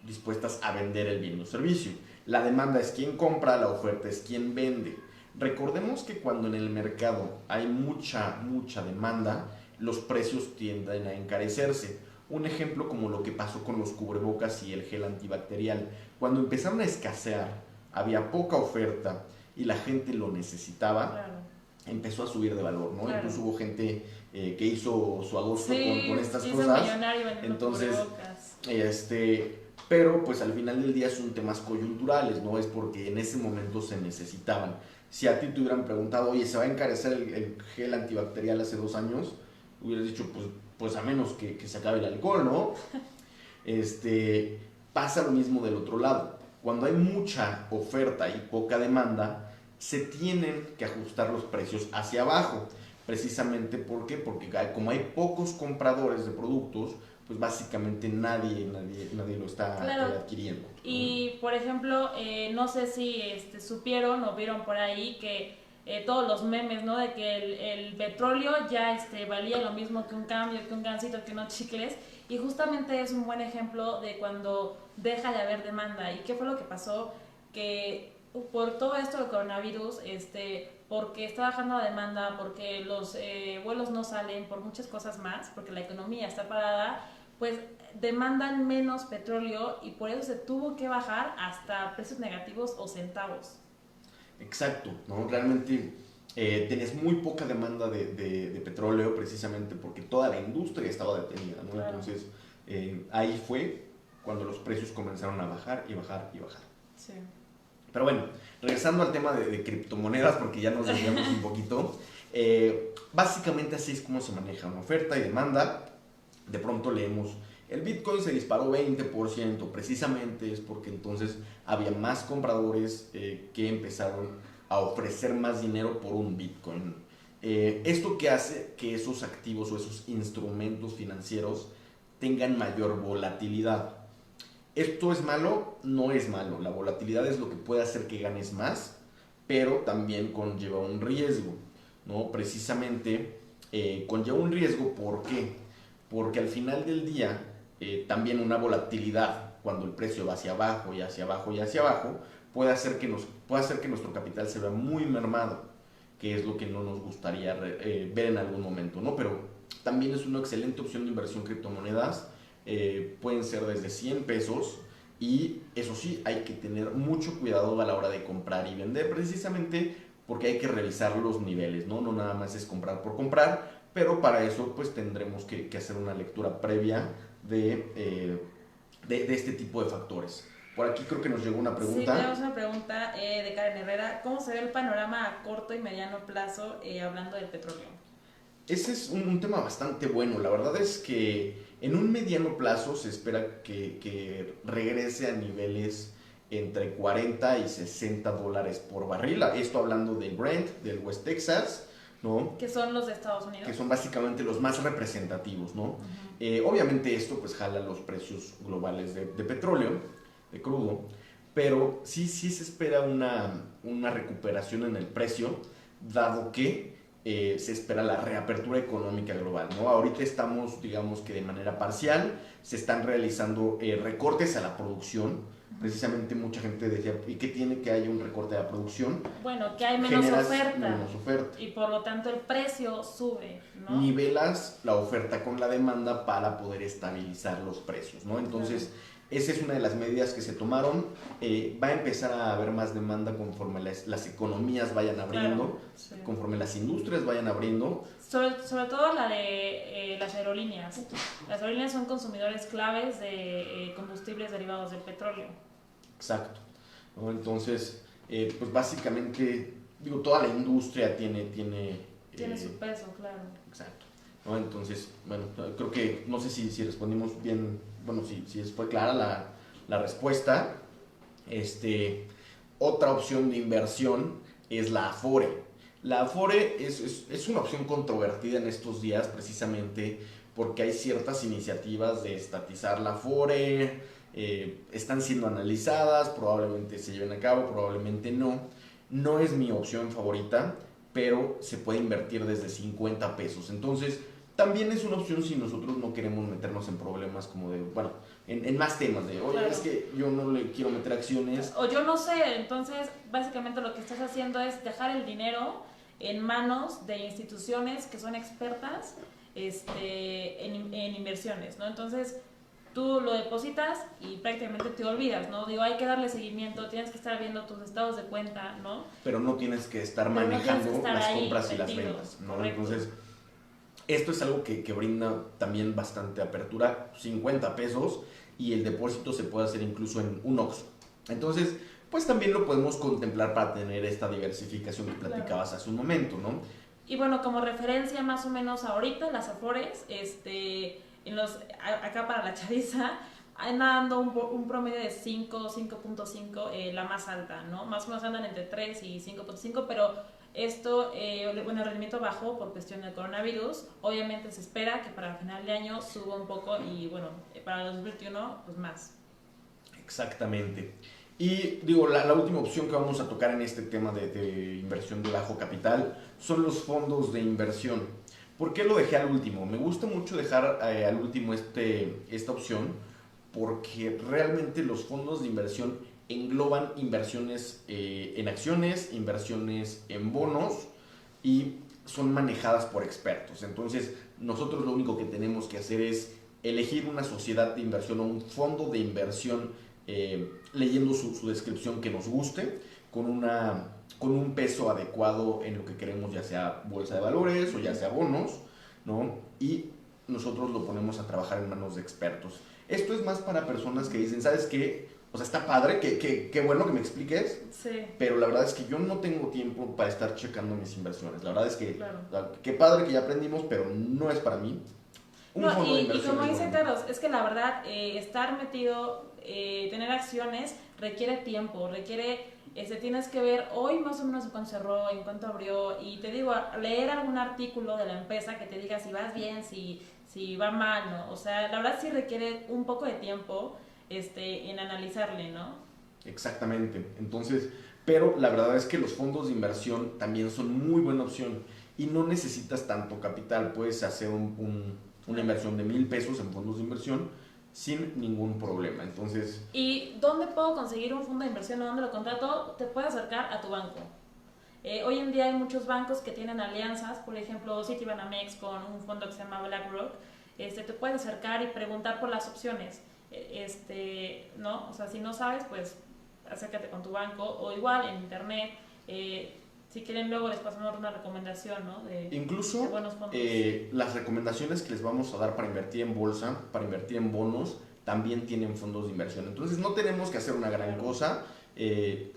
dispuestas a vender el bien o servicio. La demanda es quién compra, la oferta es quién vende. Recordemos que cuando en el mercado hay mucha demanda, los precios tienden a encarecerse. Un ejemplo como lo que pasó con los cubrebocas y el gel antibacterial. Cuando empezaron a escasear, había poca oferta y la gente lo necesitaba, claro, empezó a subir de valor, ¿no? Claro. Incluso hubo gente que hizo su agosto con estas cosas. Entonces, pero pues al final del día son temas coyunturales, ¿no? Es porque en ese momento se necesitaban. Si a ti te hubieran preguntado, oye, ¿se va a encarecer el gel antibacterial hace 2 años? Hubieras dicho, pues a menos que se acabe el alcohol, ¿no? Pasa lo mismo del otro lado. Cuando hay mucha oferta y poca demanda, se tienen que ajustar los precios hacia abajo. Precisamente, ¿por qué? Porque como hay pocos compradores de productos, pues básicamente nadie lo está adquiriendo, ¿no? Y por ejemplo, no sé si supieron o vieron por ahí que todos los memes, ¿no? De que el petróleo ya valía lo mismo que un cambio, que un gansito, que unos chicles, y justamente es un buen ejemplo de cuando deja de haber demanda. ¿Y qué fue lo que pasó? Que por todo esto del coronavirus, porque está bajando la demanda, porque los vuelos no salen, por muchas cosas más, porque la economía está parada, pues demandan menos petróleo y por eso se tuvo que bajar hasta precios negativos o centavos. Exacto, ¿no? Realmente tenías muy poca demanda de petróleo precisamente porque toda la industria estaba detenida, ¿no? Claro. Entonces, ahí fue cuando los precios comenzaron a bajar y bajar y bajar. Sí. Pero bueno, regresando al tema de criptomonedas, porque ya nos desviamos un poquito, básicamente así es como se maneja una oferta y demanda. De pronto leemos, el Bitcoin se disparó 20%, precisamente es porque entonces había más compradores que empezaron a ofrecer más dinero por un Bitcoin. Esto que hace que esos activos o esos instrumentos financieros tengan mayor volatilidad. ¿Esto es malo? No es malo. La volatilidad es lo que puede hacer que ganes más, pero también conlleva un riesgo, ¿no? Precisamente conlleva un riesgo, ¿por qué? Porque al final del día, también una volatilidad, cuando el precio va hacia abajo y hacia abajo y hacia abajo, puede hacer que nuestro capital se vea muy mermado, que es lo que no nos gustaría ver en algún momento, ¿no? Pero también es una excelente opción de inversión criptomonedas. Pueden ser desde 100 pesos y eso sí, hay que tener mucho cuidado a la hora de comprar y vender, precisamente porque hay que revisar los niveles, ¿no? No nada más es comprar por comprar, pero para eso pues tendremos que hacer una lectura previa de este tipo de factores. Por aquí creo que nos llegó una Sí, pregunta. tenemos una pregunta de Karen Herrera. ¿Cómo se ve el panorama a corto y mediano plazo hablando del petróleo? Ese es un tema bastante bueno. La verdad es que en un mediano plazo se espera que regrese a niveles entre 40 y 60 dólares por barril. Esto hablando del Brent, del West Texas, ¿no? Que son los de Estados Unidos. Que son básicamente los más representativos, ¿no? Uh-huh. Obviamente esto pues jala los precios globales de petróleo, de crudo, pero sí se espera una recuperación en el precio, dado que se espera la reapertura económica global, ¿no? Ahorita estamos, digamos que de manera parcial, se están realizando recortes a la producción. Precisamente mucha gente decía, ¿y qué tiene que haya un recorte de la producción? Bueno, que hay menos oferta. Y por lo tanto el precio sube, ¿no? Nivelas la oferta con la demanda para poder estabilizar los precios, ¿no? Entonces, esa es una de las medidas que se tomaron. Va a empezar a haber más demanda conforme las economías vayan abriendo, sí. conforme las industrias vayan abriendo. Sobre todo la de las aerolíneas. Las aerolíneas son consumidores claves de combustibles derivados del petróleo. Exacto, ¿no? Entonces, pues básicamente, digo, toda la industria tiene su peso, claro. Exacto, ¿no? Entonces, bueno, creo que, no sé si respondimos bien, bueno, si fue clara la respuesta. Otra opción de inversión es la Afore. La Afore es una opción controvertida en estos días, precisamente porque hay ciertas iniciativas de estatizar la Afore. Están siendo analizadas, probablemente se lleven a cabo, probablemente no. No es mi opción favorita, pero se puede invertir desde 50 pesos. Entonces, también es una opción si nosotros no queremos meternos en problemas como de, bueno, en más temas de, oye, claro, es que yo no le quiero meter acciones. O yo no sé, entonces básicamente lo que estás haciendo es dejar el dinero en manos de instituciones que son expertas en inversiones, ¿no? Entonces tú lo depositas y prácticamente te olvidas, ¿no? Digo, hay que darle seguimiento, tienes que estar viendo tus estados de cuenta, ¿no? Pero no tienes que estar manejando las compras y las ventas, ¿no? Correcto. Entonces, esto es algo que brinda también bastante apertura, 50 pesos, y el depósito se puede hacer incluso en un Oxxo. Entonces, pues también lo podemos contemplar para tener esta diversificación que platicabas hace un momento, ¿no? Y bueno, como referencia más o menos ahorita, las Afores, acá para la chaviza, anda dando un promedio de 5.5, la más alta, ¿no? Más o menos andan entre 3 y 5.5, pero esto, el rendimiento bajó por cuestión del coronavirus. Obviamente se espera que para el final de año suba un poco y bueno, para el 2021 pues más. Exactamente. Y digo, la última opción que vamos a tocar en este tema de inversión de bajo capital son los fondos de inversión. ¿Por qué lo dejé al último? Me gusta mucho dejar al último esta opción porque realmente los fondos de inversión engloban inversiones en acciones, inversiones en bonos y son manejadas por expertos. Entonces, nosotros lo único que tenemos que hacer es elegir una sociedad de inversión o un fondo de inversión leyendo su descripción que nos guste, con una con un peso adecuado en lo que queremos, ya sea bolsa de valores o ya sea bonos, ¿no? Y nosotros lo ponemos a trabajar en manos de expertos. Esto es más para personas que dicen, ¿sabes qué? O sea, está padre, qué bueno que me expliques, Sí. pero la verdad es que yo no tengo tiempo para estar checando mis inversiones. La verdad es que, Claro. qué padre que ya aprendimos, pero no es para mí. Un No, fondo de y inversión como es dice bueno. Carlos, es que la verdad, estar metido, tener acciones requiere tiempo, requiere, tienes que ver hoy más o menos en cuánto cerró, en cuánto abrió, y te digo, leer algún artículo de la empresa que te diga si vas bien, si va mal, ¿no? O sea, la verdad sí requiere un poco de tiempo, en analizarle, ¿no? Exactamente. Entonces, pero la verdad es que los fondos de inversión también son muy buena opción y no necesitas tanto capital. Puedes hacer una inversión de 1,000 pesos en fondos de inversión sin ningún problema. Entonces, ¿Y dónde puedo conseguir un fondo de inversión o dónde lo contrato? Te puedes acercar a tu banco. Hoy en día hay muchos bancos que tienen alianzas, por ejemplo Citibanamex con un fondo que se llama BlackRock. Te puedes acercar y preguntar por las opciones. ¿No? O sea, si no sabes, pues acércate con tu banco o igual en internet. Si quieren luego les pasamos una recomendación, ¿no? De incluso buenos fondos. las recomendaciones que les vamos a dar para invertir en bolsa, para invertir en bonos, también tienen fondos de inversión. Entonces no tenemos que hacer una gran cosa.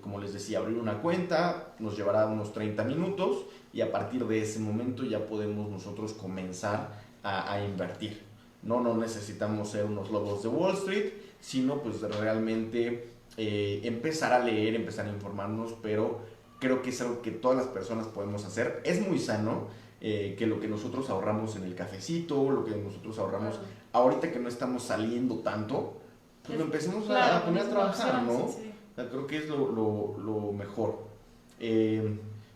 Como les decía, abrir una cuenta nos llevará unos 30 minutos y a partir de ese momento ya podemos nosotros comenzar a invertir. No necesitamos ser unos lobos de Wall Street, sino pues realmente empezar a leer, empezar a informarnos, pero creo que es algo que todas las personas podemos hacer. Es muy sano que lo que nosotros ahorramos en el cafecito, lo que nosotros ahorramos ahorita que no estamos saliendo tanto, pues lo empecemos a poner a trabajar, ¿no? Sí. O sea, creo que es lo mejor.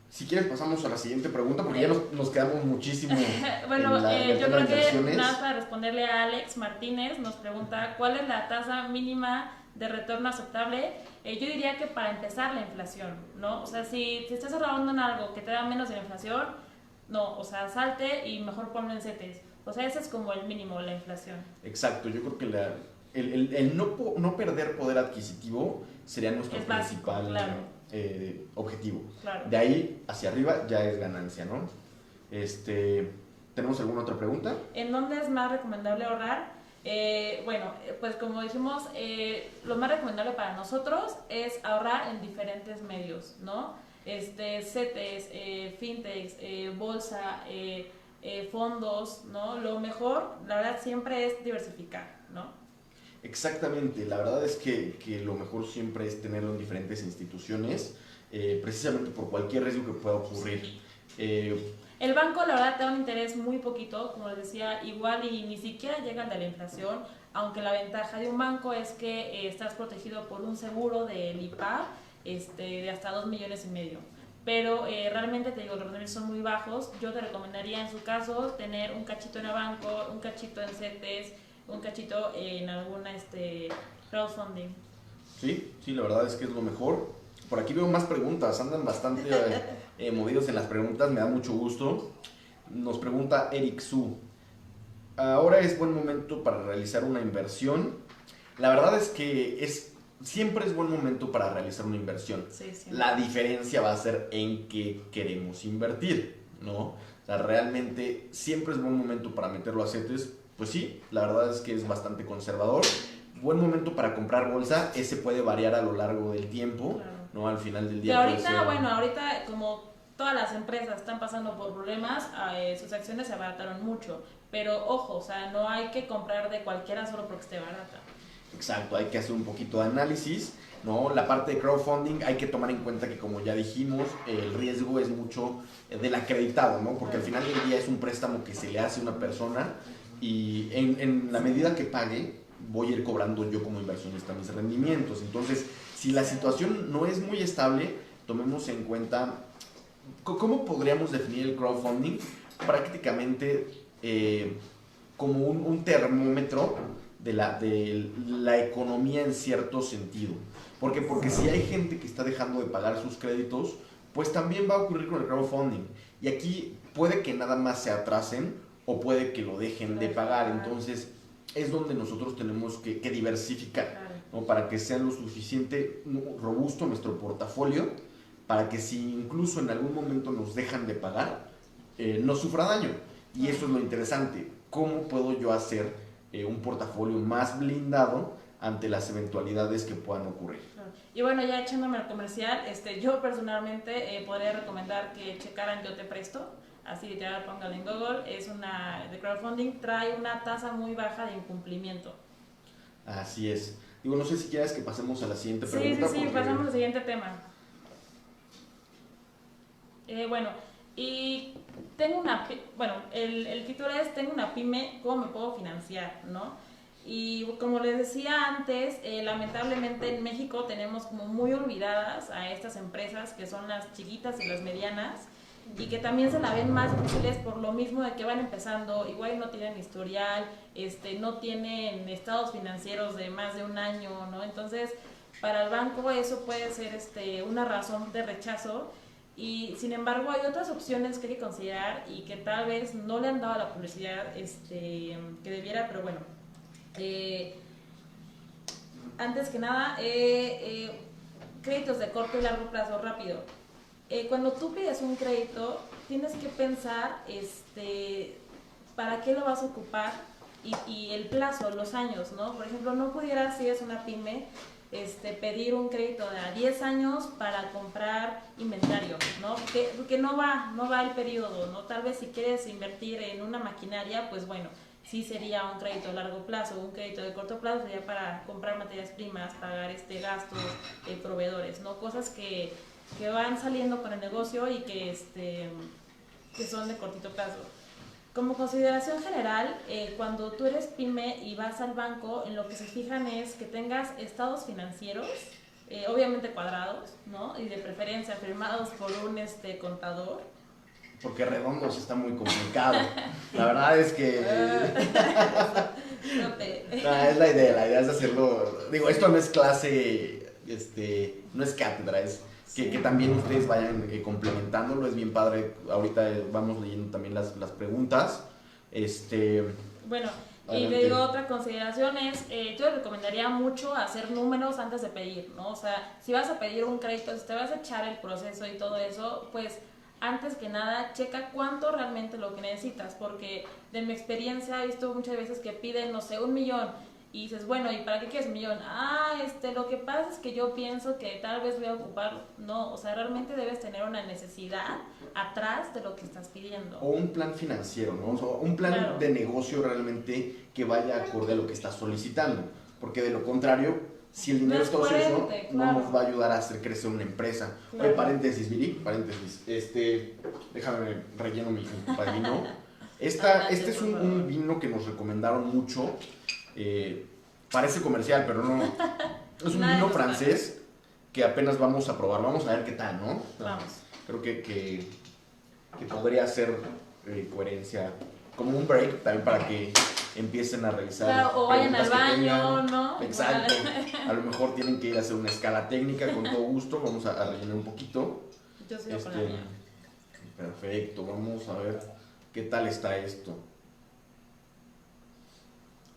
Si quieres pasamos a la siguiente pregunta porque ya nos quedamos muchísimo bueno, en el yo tema de creo que inversiones. nada para responderle a Alex Martínez, nos pregunta ¿cuál es la tasa mínima de retorno aceptable? Yo diría que para empezar la inflación, ¿no? O sea, si estás ahorrando en algo que te da menos de la inflación, no, o sea, salte y mejor ponlo en CETES. O sea, ese es como el mínimo, la inflación. Exacto, yo creo que el no perder poder adquisitivo sería nuestro Es básico, principal claro. objetivo. Claro. De ahí hacia arriba ya es ganancia, ¿no? ¿Tenemos alguna otra pregunta? ¿En dónde es más recomendable ahorrar? Bueno, pues como dijimos, lo más recomendable para nosotros es ahorrar en diferentes medios, ¿no? CETES, fintechs, bolsa, fondos, ¿no? Lo mejor, la verdad, siempre es diversificar, ¿no? Exactamente, la verdad es que lo mejor siempre es tenerlo en diferentes instituciones, precisamente por cualquier riesgo que pueda ocurrir. El banco, la verdad, te da un interés muy poquito, como les decía, igual y ni siquiera llega al de la inflación, aunque la ventaja de un banco es que estás protegido por un seguro del IPAB de hasta 2,5 millones. Pero realmente te digo, los rendimientos son muy bajos. Yo te recomendaría en su caso tener un cachito en el banco, un cachito en CETES, un cachito en alguna crowdfunding. Sí, la verdad es que es lo mejor. Por aquí veo más preguntas, andan bastante movidos en las preguntas, me da mucho gusto. Nos pregunta Eric Su, ¿ahora es buen momento para realizar una inversión? La verdad es que siempre es buen momento para realizar una inversión. Sí. La diferencia va a ser en qué queremos invertir, ¿no? O sea, realmente siempre es buen momento para meterlo a CETES. Pues sí, la verdad es que es bastante conservador. Buen momento para comprar bolsa, ese puede variar a lo largo del tiempo, claro, ¿no? Al final del día. Que ahorita, ahorita como todas las empresas están pasando por problemas, sus acciones se abarataron mucho. Pero ojo, o sea, no hay que comprar de cualquiera solo porque esté barata. Exacto, hay que hacer un poquito de análisis, ¿no? La parte de crowdfunding hay que tomar en cuenta que, como ya dijimos, el riesgo es mucho del acreditado, ¿no? Porque al final del día es un préstamo que se le hace a una persona y en la medida que pague, voy a ir cobrando yo como inversionista mis rendimientos. Entonces, si la situación no es muy estable, tomemos en cuenta cómo podríamos definir el crowdfunding. Prácticamente como un termómetro de la economía en cierto sentido. Porque si hay gente que está dejando de pagar sus créditos, pues también va a ocurrir con el crowdfunding. Y aquí puede que nada más se atrasen o puede que lo dejen de pagar. Entonces es donde nosotros tenemos que diversificar, ¿no? Para que sea lo suficiente robusto nuestro portafolio para que si incluso en algún momento nos dejan de pagar, no sufra daño. Y eso es lo interesante. ¿Cómo puedo yo hacer un portafolio más blindado ante las eventualidades que puedan ocurrir? Y bueno, ya echándome al comercial, yo personalmente podría recomendar que checaran Yo Te Presto, así literal, póngalo en Google, es una de crowdfunding, trae una tasa muy baja de incumplimiento. Así es. Digo, no sé si quieres que pasemos a la siguiente pregunta. Sí, pasamos al siguiente tema. Bueno, y tengo el título es Tengo una pyme, ¿cómo me puedo financiar? ¿No? Y como les decía antes, lamentablemente en México tenemos como muy olvidadas a estas empresas que son las chiquitas y las medianas y que también se la ven más difíciles por lo mismo de que van empezando, igual no tienen historial, no tienen estados financieros de más de un año, ¿no? Entonces, para el banco eso puede ser una razón de rechazo. Y sin embargo hay otras opciones que hay que considerar y que tal vez no le han dado la publicidad que debiera, pero bueno. Antes que nada, créditos de corto y largo plazo, rápido. Cuando tú pides un crédito, tienes que pensar para qué lo vas a ocupar y el plazo, los años, ¿no? Por ejemplo, no pudieras, si es una pyme, pedir un crédito de a 10 años para comprar inventario, ¿no? Porque no va el periodo, ¿no? Tal vez si quieres invertir en una maquinaria, pues bueno, sí sería un crédito a largo plazo. Un crédito de corto plazo sería para comprar materias primas, pagar gastos, proveedores, ¿no? Cosas que van saliendo con el negocio y que son de cortito plazo. Como consideración general, cuando tú eres pyme y vas al banco, en lo que se fijan es que tengas estados financieros, obviamente cuadrados, ¿no? Y de preferencia firmados por un contador. Porque redondos está muy complicado. La verdad es que... es la idea es hacerlo... Digo, esto no es clase, no es cátedra, es... Que también ustedes vayan complementándolo, es bien padre. Ahorita vamos leyendo también las preguntas. Bueno, y le digo otra consideración es, yo recomendaría mucho hacer números antes de pedir, ¿no? O sea, si vas a pedir un crédito, si te vas a echar el proceso y todo eso, pues antes que nada, checa cuánto realmente lo que necesitas, porque de mi experiencia he visto muchas veces que piden, no sé, 1 millón. Y dices, bueno, ¿y para qué quieres 1 millón? Lo que pasa es que yo pienso que tal vez voy a ocupar. No, o sea, realmente debes tener una necesidad atrás de lo que estás pidiendo. O un plan financiero, ¿no? O sea, un plan de negocio realmente que vaya acorde a lo que estás solicitando. Porque de lo contrario, si el dinero está ocioso, no nos va a ayudar a hacer crecer una empresa. Claro. Oye, paréntesis, Viri, paréntesis. Déjame, relleno mi vino. Este es un vino que nos recomendaron mucho. Parece comercial, pero no. Es un vino francés que apenas vamos a probar. Vamos a ver qué tal, ¿no? Vamos. Creo que podría ser coherencia. Como un break también para que empiecen a revisar. Claro, o vayan al baño, ¿no? Exacto. A lo mejor tienen que ir a hacer una escala técnica con todo gusto. Vamos a rellenar un poquito. Yo sigo con la mía. Perfecto, vamos a ver qué tal está esto.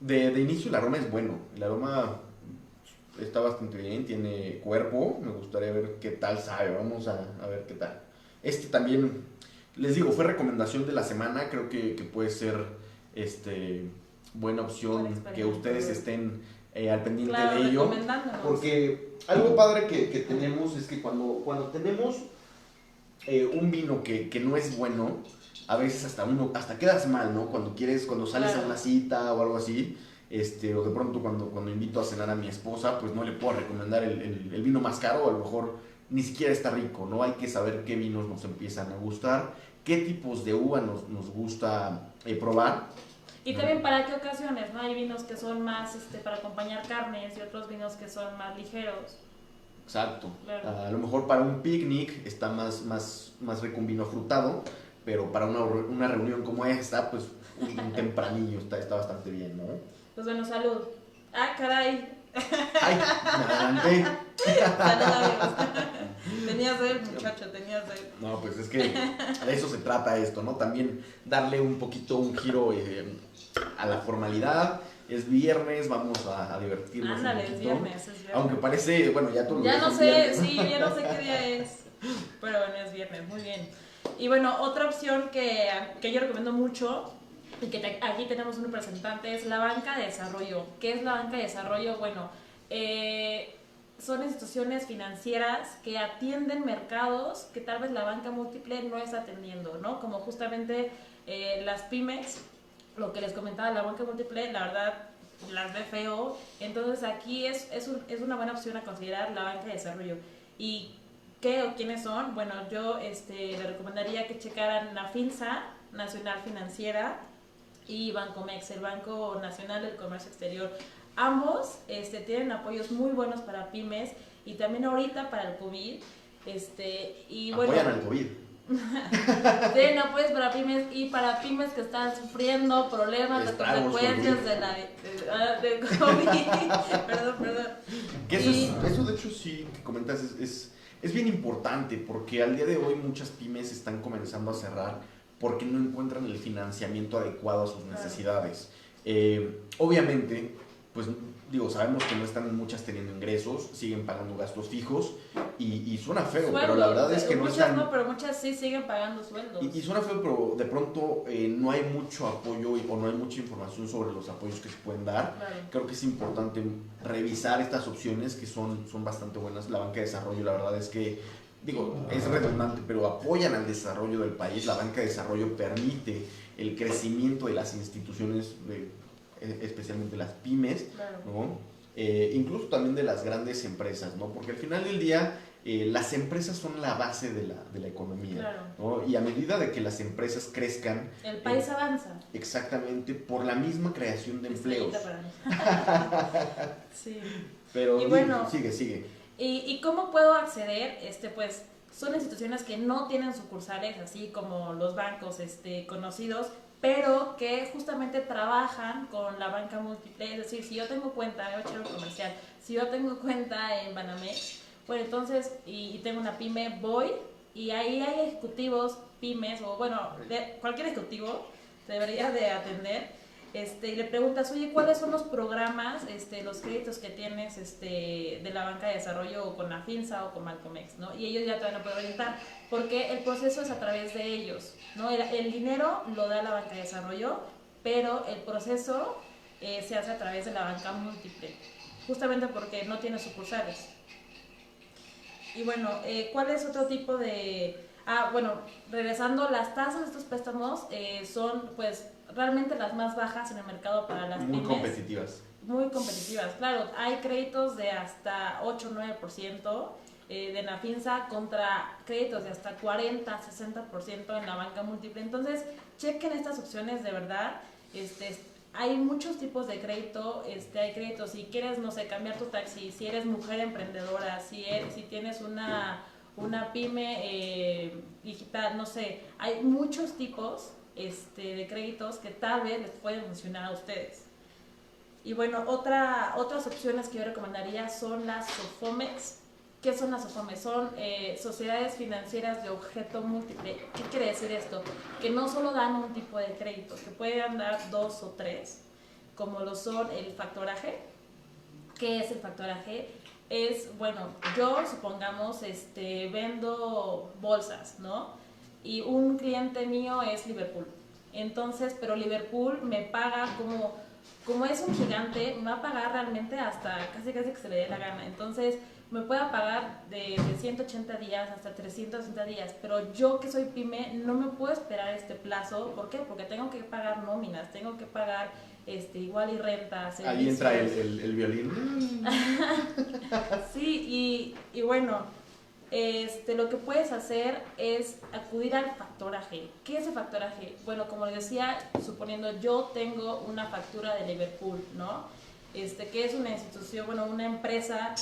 De inicio el aroma es bueno, el aroma está bastante bien, tiene cuerpo, me gustaría ver qué tal sabe, vamos a ver qué tal. También, les digo, fue recomendación de la semana, creo que puede ser buena opción que ustedes estén al pendiente de ello. Porque algo padre que tenemos es que cuando tenemos un vino que no es bueno, a veces hasta quedas mal, ¿no? Cuando sales a una cita o algo así, o de pronto cuando invito a cenar a mi esposa, pues no le puedo recomendar el vino más caro, o a lo mejor ni siquiera está rico, ¿no? Hay que saber qué vinos nos empiezan a gustar, qué tipos de uva nos gusta probar. Y también para qué ocasiones, ¿no? Hay vinos que son más para acompañar carnes y otros vinos que son más ligeros. Exacto. Claro. A lo mejor para un picnic está más rico un vino frutado, pero para una reunión como esta, pues un tempranillo está bastante bien, ¿no? Pues bueno, salud. ¡Ah, caray! ¡Ay, me adelanté! Salud, amigos. Tenías sed, muchacho, tenías sed. No, pues es que de eso se trata esto, ¿no? También darle un giro a la formalidad. Es viernes, vamos a divertirnos. Ándale, es viernes. Aunque parece, bueno, ya tú lo ya no sé, viernes. Sí, ya no sé qué día es. Pero bueno, es viernes, muy bien. Y bueno, otra opción que yo recomiendo mucho y que aquí tenemos un representante es la banca de desarrollo. ¿Qué es la banca de desarrollo? Bueno, son instituciones financieras que atienden mercados que tal vez la banca múltiple no está atendiendo, ¿no? Como justamente las pymes, lo que les comentaba, la banca múltiple, la verdad, las ve feo. Entonces aquí es una buena opción a considerar la banca de desarrollo. ¿Y qué o quiénes son? Bueno, yo le recomendaría que checaran la FINSA, Nacional Financiera, y Bancomex, el Banco Nacional del Comercio Exterior. Ambos tienen apoyos muy buenos para pymes y también ahorita para el COVID. Y bueno, apoyan al COVID. Tienen apoyos para pymes y para pymes que están sufriendo problemas de consecuencias de COVID. Perdón. Que eso de hecho sí que comentas es bien importante porque al día de hoy muchas pymes están comenzando a cerrar porque no encuentran el financiamiento adecuado a sus necesidades. Obviamente, pues digo, sabemos que no están muchas teniendo ingresos, siguen pagando gastos fijos y suena feo, pero la verdad es que muchas no están... no, pero muchas sí siguen pagando sueldos. Y suena feo, pero de pronto no hay mucho apoyo o no hay mucha información sobre los apoyos que se pueden dar. Claro. Creo que es importante revisar estas opciones que son bastante buenas. La banca de desarrollo, la verdad es que, digo, es redundante, pero apoyan al desarrollo del país. La banca de desarrollo permite el crecimiento de las instituciones, especialmente las pymes, claro, ¿no? Incluso también de las grandes empresas, ¿no? Porque al final del día las empresas son la base de la economía, claro, ¿no? Y a medida de que las empresas crezcan, el país avanza. Exactamente, por la misma creación de empleos. Sí. Pero y bueno, sigue. ¿Y cómo puedo acceder? Pues son instituciones que no tienen sucursales, así como los bancos conocidos, pero que justamente trabajan con la banca múltiple. Es decir, si yo tengo cuenta, voy a echar un comercial, si yo tengo cuenta en Banamex, bueno, entonces, y tengo una pyme, voy, y ahí hay ejecutivos, pymes, o bueno, cualquier ejecutivo te debería de atender, y le preguntas, oye, ¿cuáles son los programas, los créditos que tienes de la banca de desarrollo o con la FINSA o con Bancomex, ¿no? Y ellos ya te van a poder orientar, porque el proceso es a través de ellos, ¿no? El dinero lo da la banca de desarrollo, pero el proceso se hace a través de la banca múltiple, justamente porque no tiene sucursales. Y bueno, ¿cuál es otro tipo de...? Bueno, regresando, las tasas de estos préstamos son pues realmente las más bajas en el mercado para las pymes. Muy competitivas. Muy competitivas, claro. Hay créditos de hasta 8-9% de la FINSA contra créditos de hasta 40-60% en la banca múltiple. Entonces, chequen estas opciones de verdad. Hay muchos tipos de crédito, hay créditos, si quieres, no sé, cambiar tu taxi, si eres mujer emprendedora, si tienes una pyme digital, no sé, hay muchos tipos de créditos que tal vez les pueden funcionar a ustedes. Y bueno, otras opciones que yo recomendaría son las SOFOMES. ¿Qué son las SOFOMES? Son sociedades financieras de objeto múltiple. ¿Qué quiere decir esto? Que no solo dan un tipo de crédito, que pueden dar 2 o 3, como lo son el factoraje. ¿Qué es el factoraje? Es, bueno, yo supongamos vendo bolsas, ¿no? Y un cliente mío es Liverpool. Entonces, pero Liverpool me paga como es un gigante, me va a pagar realmente hasta casi que se le dé la gana. Entonces, me puede pagar de 180 días hasta 360 días, pero yo que soy pyme no me puedo esperar este plazo. ¿Por qué? Porque tengo que pagar nóminas, tengo que pagar igual y renta, servicios. Ahí entra el violín. Sí, y bueno, lo que puedes hacer es acudir al factoraje. ¿Qué es el factoraje? Bueno, como les decía, suponiendo yo tengo una factura de Liverpool, ¿no? Que es una institución, bueno, una empresa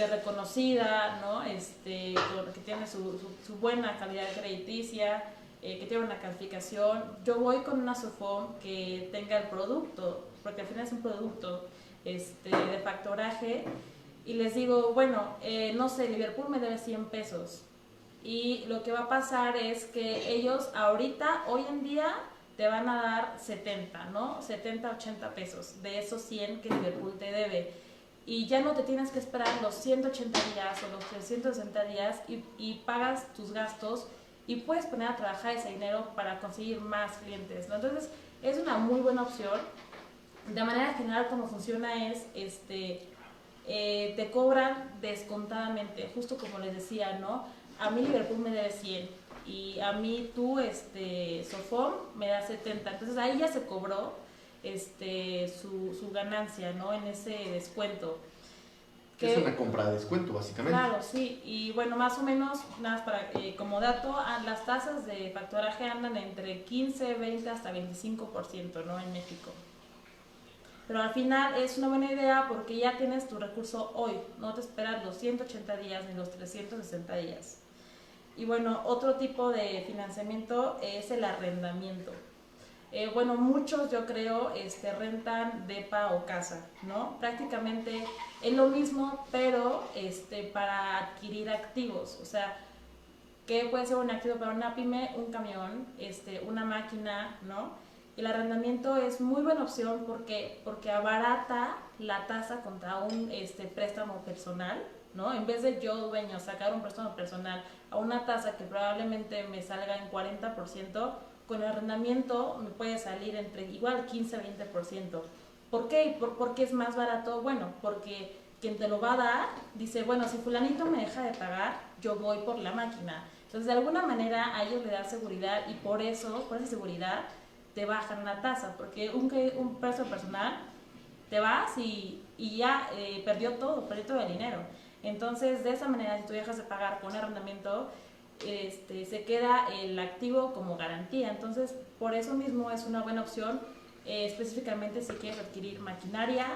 reconocida, ¿no? Que tiene su buena calidad crediticia, que tiene una calificación. Yo voy con una SOFOM que tenga el producto, porque al final es un producto de factoraje, y les digo, bueno, no sé, Liverpool me debe 100 pesos. Y lo que va a pasar es que ellos ahorita, hoy en día, te van a dar 70, ¿no? 70, 80 pesos de esos 100 que Liverpool te debe. y ya no te tienes que esperar los 180 días o los 360 días y pagas tus gastos y puedes poner a trabajar ese dinero para conseguir más clientes, ¿no? Entonces es una muy buena opción. De manera general, como funciona es, te cobran descontadamente, justo como les decía, ¿no? A mí Liverpool me debe 100 y a mí tú, Sofom, me da 70. Entonces ahí ya se cobró su ganancia, ¿no? En ese descuento. Que es una compra de descuento, básicamente. Claro, sí. Y bueno, más o menos, nada más para, como dato, las tasas de facturaje andan entre 15, 20 hasta 25%, ¿no? En México. Pero al final es una buena idea porque ya tienes tu recurso hoy, no te esperas los 180 días ni los 360 días. Y bueno, otro tipo de financiamiento es el arrendamiento. Bueno, muchos yo creo rentan depa o casa, ¿no? Prácticamente es lo mismo, pero para adquirir activos. O sea, ¿qué puede ser un activo para una pyme? Un camión, una máquina, ¿no? El arrendamiento es muy buena opción porque abarata la tasa contra un préstamo personal, ¿no? En vez de yo, dueño, sacar un préstamo personal a una tasa que probablemente me salga en 40%, con el arrendamiento me puede salir entre igual 15-20%. ¿Por qué? ¿Por qué es más barato? Bueno, porque quien te lo va a dar dice, bueno, si fulanito me deja de pagar, yo voy por la máquina. Entonces, de alguna manera a ellos le da seguridad y por eso, por esa seguridad, te bajan la tasa, porque un préstamo personal te vas y ya perdió todo el dinero. Entonces, de esa manera, si tú dejas de pagar con arrendamiento, se queda el activo como garantía. Entonces, por eso mismo es una buena opción, específicamente si quieres adquirir maquinaria,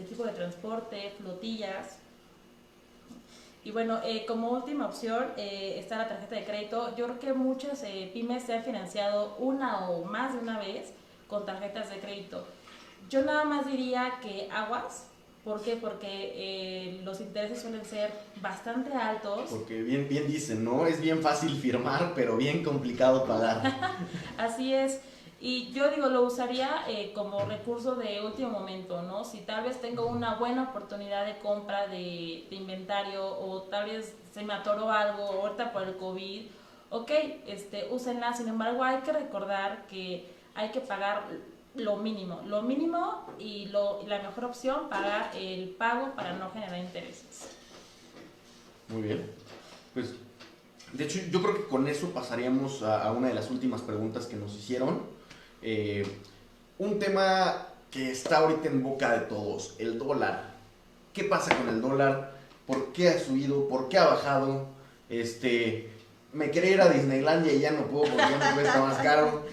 tipo de transporte, flotillas. Y bueno, como última opción está la tarjeta de crédito. Yo creo que muchas pymes se han financiado una o más de una vez con tarjetas de crédito. Yo nada más diría que aguas. ¿Por qué? Porque los intereses suelen ser bastante altos. Porque bien dicen, ¿no? Es bien fácil firmar, pero bien complicado pagar. Así es. Y yo digo, lo usaría como recurso de último momento, ¿no? Si tal vez tengo una buena oportunidad de compra de inventario o tal vez se me atoró algo ahorita por el COVID, ok, úsenla. Sin embargo, hay que recordar que hay que pagar lo mínimo y la mejor opción, pagar el pago para no generar intereses. Muy bien. Pues, de hecho, yo creo que con eso pasaríamos a una de las últimas preguntas que nos hicieron. Un tema que está ahorita en boca de todos, el dólar. ¿Qué pasa con el dólar? ¿Por qué ha subido? ¿Por qué ha bajado? Me quería ir a Disneylandia y ya no puedo porque ya me cuesta más caro.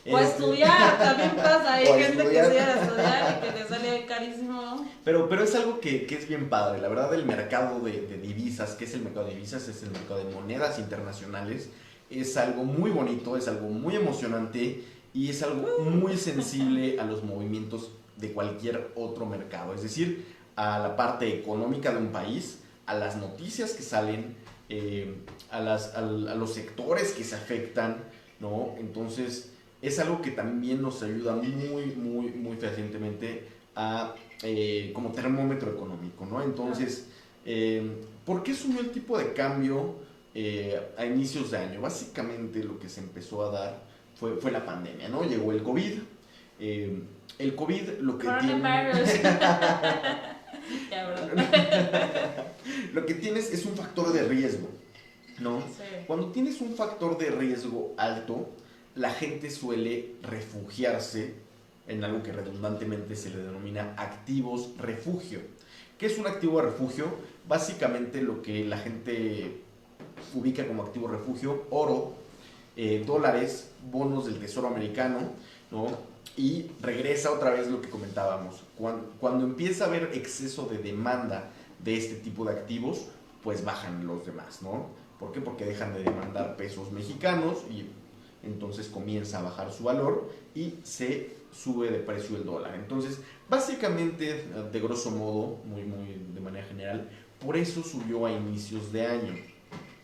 O estudiar, también pasa, hay gente que se iba a estudiar y que te sale carísimo. Pero es algo que es bien padre, la verdad. El mercado de divisas, ¿qué es el mercado de divisas? Es el mercado de monedas internacionales. Es algo muy bonito, es algo muy emocionante y es algo muy sensible a los movimientos de cualquier otro mercado. Es decir, a la parte económica de un país, a las noticias que salen, a los sectores que se afectan, ¿no? Entonces, es algo que también nos ayuda muy fehacientemente a, como termómetro económico, ¿no? Entonces, ¿por qué subió el tipo de cambio a inicios de año? Básicamente lo que se empezó a dar fue la pandemia, ¿no? Llegó el COVID. El COVID lo que lo que tienes es un factor de riesgo, ¿no? Sí. Cuando tienes un factor de riesgo alto, la gente suele refugiarse en algo que redundantemente se le denomina activos refugio. ¿Qué es un activo de refugio? Básicamente lo que la gente ubica como activo refugio: oro, dólares, bonos del Tesoro americano, ¿no? Y regresa otra vez lo que comentábamos. Cuando empieza a haber exceso de demanda de este tipo de activos, pues bajan los demás, ¿no? ¿Por qué? Porque dejan de demandar pesos mexicanos y entonces comienza a bajar su valor y se sube de precio el dólar. Entonces, básicamente, de grosso modo, muy de manera general, por eso subió a inicios de año,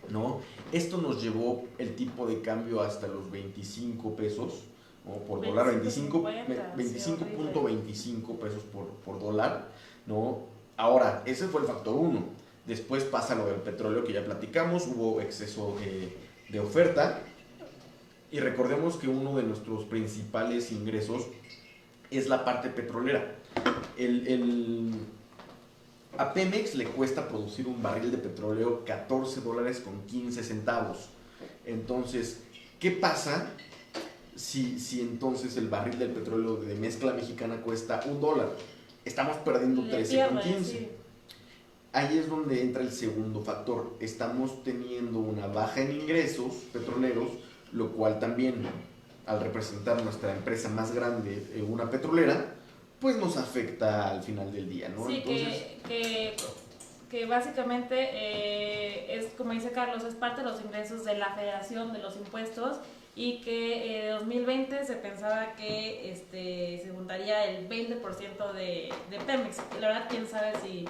¿no? Esto nos llevó el tipo de cambio hasta los 25 pesos, ¿no? Por dólar, 25.25 pesos por dólar, ¿no? Ahora, ese fue el factor uno. Después pasa lo del petróleo que ya platicamos, hubo exceso de oferta. Y recordemos que uno de nuestros principales ingresos es la parte petrolera. A Pemex le cuesta producir un barril de petróleo $14.15. Entonces, ¿qué pasa si entonces el barril del petróleo de mezcla mexicana cuesta $1? Estamos perdiendo 13,15. Sí. Ahí es donde entra el segundo factor. Estamos teniendo una baja en ingresos petroleros, lo cual también, al representar nuestra empresa más grande, una petrolera, pues nos afecta al final del día, ¿no? Sí, entonces, que básicamente es, como dice Carlos, es parte de los ingresos de la federación, de los impuestos, y que en 2020 se pensaba que se juntaría el 20% de Pemex. La verdad, quién sabe si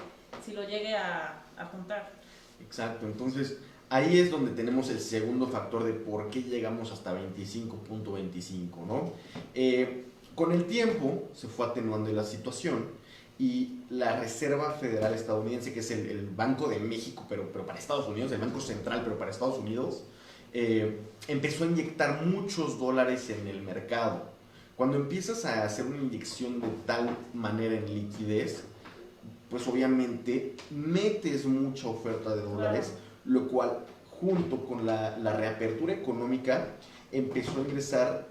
lo llegue a juntar. Exacto, entonces ahí es donde tenemos el segundo factor de por qué llegamos hasta 25.25, ¿no? Con el tiempo se fue atenuando la situación y la Reserva Federal Estadounidense, que es el Banco de México, pero para Estados Unidos, el Banco Central, pero para Estados Unidos, empezó a inyectar muchos dólares en el mercado. Cuando empiezas a hacer una inyección de tal manera en liquidez, pues obviamente metes mucha oferta de dólares, lo cual junto con la reapertura económica empezó a ingresar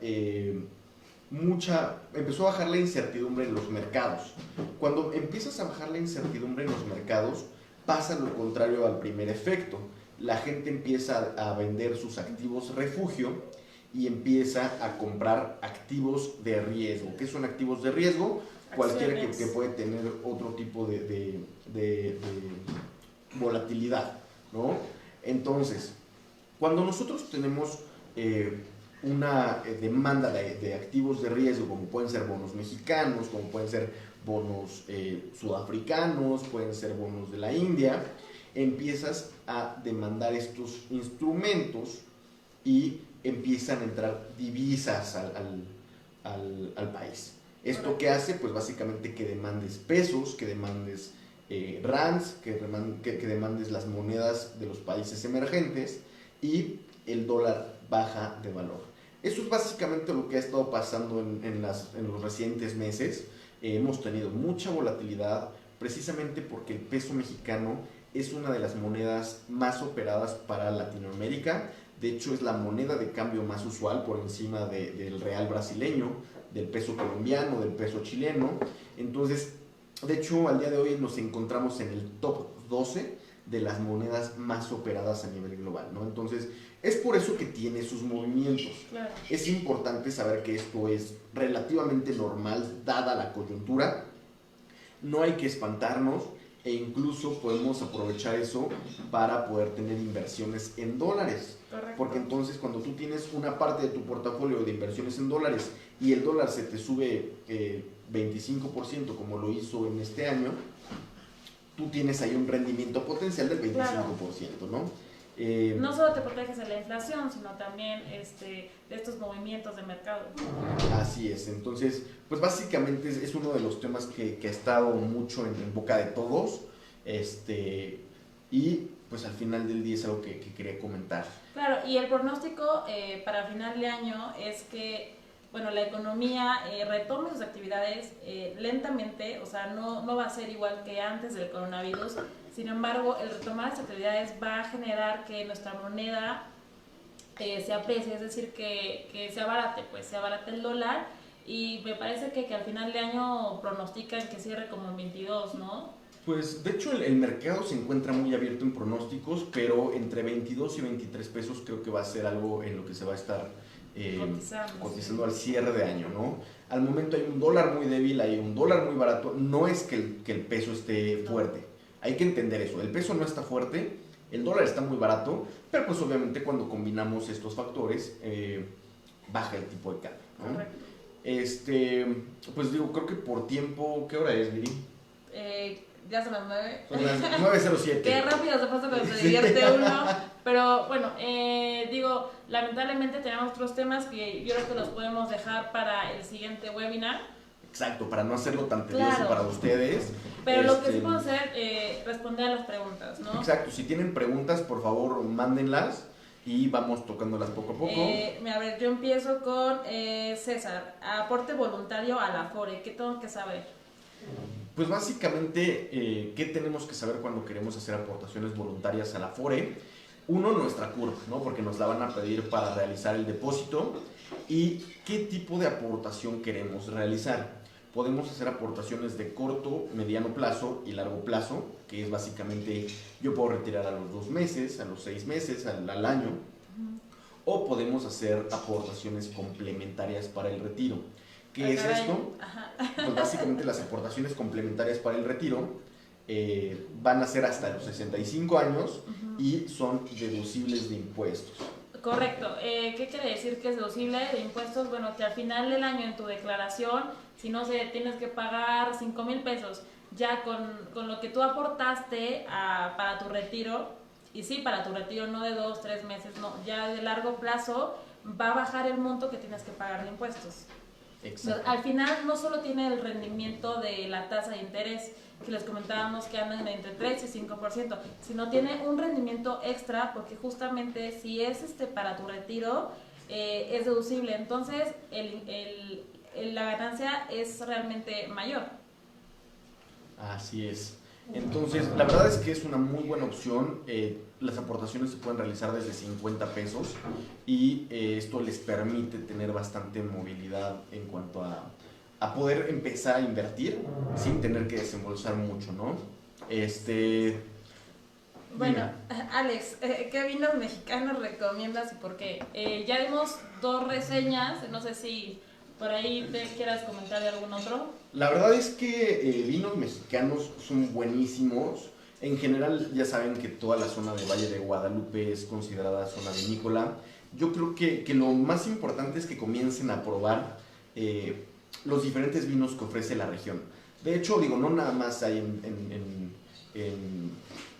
empezó a bajar la incertidumbre en los mercados. Cuando empiezas a bajar la incertidumbre en los mercados, pasa lo contrario al primer efecto. La gente empieza a vender sus activos refugio y empieza a comprar activos de riesgo. ¿Qué son activos de riesgo? Cualquiera que puede tener otro tipo de volatilidad, ¿no? Entonces, cuando nosotros tenemos una demanda de activos de riesgo, como pueden ser bonos mexicanos, como pueden ser bonos sudafricanos, pueden ser bonos de la India, empiezas a demandar estos instrumentos y empiezan a entrar divisas al país. ¿Esto qué hace? Pues básicamente que demandes pesos, que demandes rands, que demandes las monedas de los países emergentes y el dólar baja de valor. Eso es básicamente lo que ha estado pasando en los recientes meses. Hemos tenido mucha volatilidad precisamente porque el peso mexicano es una de las monedas más operadas para Latinoamérica. De hecho, es la moneda de cambio más usual por encima del real brasileño, del peso colombiano, del peso chileno. Entonces, de hecho, al día de hoy nos encontramos en el top 12 de las monedas más operadas a nivel global, ¿no? Entonces, es por eso que tiene sus movimientos. Claro. Es importante saber que esto es relativamente normal dada la coyuntura. No hay que espantarnos e incluso podemos aprovechar eso para poder tener inversiones en dólares. Correcto. Porque entonces cuando tú tienes una parte de tu portafolio de inversiones en dólares y el dólar se te sube 25% como lo hizo en este año, tú tienes ahí un rendimiento potencial del 25%, claro. ¿no? No solo te proteges de la inflación, sino también de estos movimientos de mercado. Así es, entonces, pues básicamente es uno de los temas que ha estado mucho en boca de todos, y pues al final del día es algo que quería comentar. Claro, y el pronóstico para final de año es que, bueno, la economía retome sus actividades lentamente, o sea, no va a ser igual que antes del coronavirus. Sin embargo, el retomar las actividades va a generar que nuestra moneda se aprecie, es decir, que se abarate, el dólar, y me parece que al final de año pronostican que cierre como en 22, ¿no? Pues de hecho el mercado se encuentra muy abierto en pronósticos, pero entre 22 y 23 pesos creo que va a ser algo en lo que se va a estar cotizando al cierre de año, ¿no? Al momento hay un dólar muy débil, hay un dólar muy barato, no es que el peso esté fuerte. Hay que entender eso, el peso no está fuerte, el dólar está muy barato, pero pues obviamente cuando combinamos estos factores baja el tipo de cambio, ¿no? Correcto. Pues digo, creo que por tiempo, ¿qué hora es, Viri? Ya son las 9. Son las 9:07. Qué rápido se pasa cuando se divierte uno. Pero bueno, digo, lamentablemente tenemos otros temas que yo creo que los podemos dejar para el siguiente webinar. Exacto, para no hacerlo tan tedioso Claro. para ustedes. Pero lo que sí puedo hacer, responder a las preguntas, ¿no? Exacto, si tienen preguntas, por favor, mándenlas y vamos tocándolas poco a poco. A ver, yo empiezo con César. Aporte voluntario a la Afore. ¿Qué tengo que saber? Pues básicamente, ¿qué tenemos que saber cuando queremos hacer aportaciones voluntarias a la Afore? Uno, nuestra curva, ¿no? Porque nos la van a pedir para realizar el depósito. ¿Y qué tipo de aportación queremos realizar? Podemos hacer aportaciones de corto, mediano plazo y largo plazo, que es básicamente yo puedo retirar a los 2 meses, a los 6 meses, al año, o podemos hacer aportaciones complementarias para el retiro. ¿Qué es esto? Ajá. Pues básicamente las aportaciones complementarias para el retiro van a ser hasta los 65 años y son deducibles de impuestos. Correcto. ¿Qué quiere decir que es deducible de impuestos? Bueno, que al final del año en tu declaración, si no sé, tienes que pagar 5,000 pesos, ya con lo que tú aportaste para tu retiro, y sí, para tu retiro no de 2, 3 meses, no, ya de largo plazo va a bajar el monto que tienes que pagar de impuestos. Exacto. Al final no solo tiene el rendimiento de la tasa de interés, que les comentábamos que andan entre 3 y 5%, sino tiene un rendimiento extra porque justamente si es para tu retiro es deducible, entonces la ganancia es realmente mayor. Así es. Entonces, la verdad es que es una muy buena opción. Las aportaciones se pueden realizar desde 50 pesos y esto les permite tener bastante movilidad en cuanto a poder empezar a invertir sin tener que desembolsar mucho, ¿no? Bueno, Alex, ¿qué vinos mexicanos recomiendas y por qué? Ya dimos 2 reseñas, no sé si por ahí te quieras comentar de algún otro. La verdad es que vinos mexicanos son buenísimos. En general ya saben que toda la zona de Valle de Guadalupe es considerada zona vinícola. Yo creo que lo más importante es que comiencen a probar los diferentes vinos que ofrece la región. De hecho, digo, no nada más hay en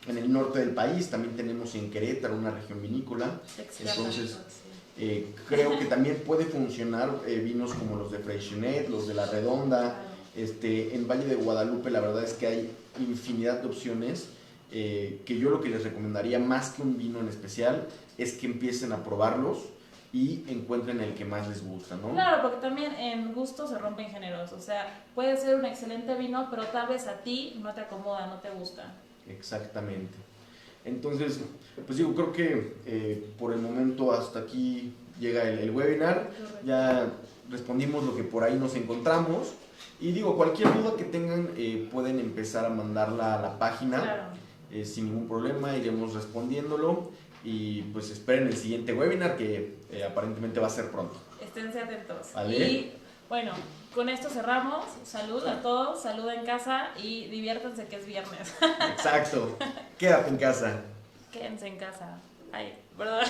el norte del país, también tenemos en Querétaro una región vinícola. Entonces, creo que también puede funcionar vinos como los de Freixenet, los de La Redonda. En Valle de Guadalupe la verdad es que hay infinidad de opciones que yo lo que les recomendaría más que un vino en especial es que empiecen a probarlos y encuentren el que más les gusta, ¿no? Claro, porque también en gusto se rompen géneros, o sea, puede ser un excelente vino, pero tal vez a ti no te acomoda, no te gusta. Exactamente. Entonces, pues digo, creo que por el momento hasta aquí llega el webinar. Ya respondimos lo que por ahí nos encontramos. Y digo, cualquier duda que tengan pueden empezar a mandarla a la página. Claro. Sin ningún problema, iremos respondiéndolo. Y pues esperen el siguiente webinar que aparentemente va a ser pronto. Esténse atentos. ¿Vale? Y bueno, con esto cerramos. Salud a todos, salud en casa y diviértanse que es viernes. Exacto. Quédate en casa. Quédense en casa. Ay, ¿verdad?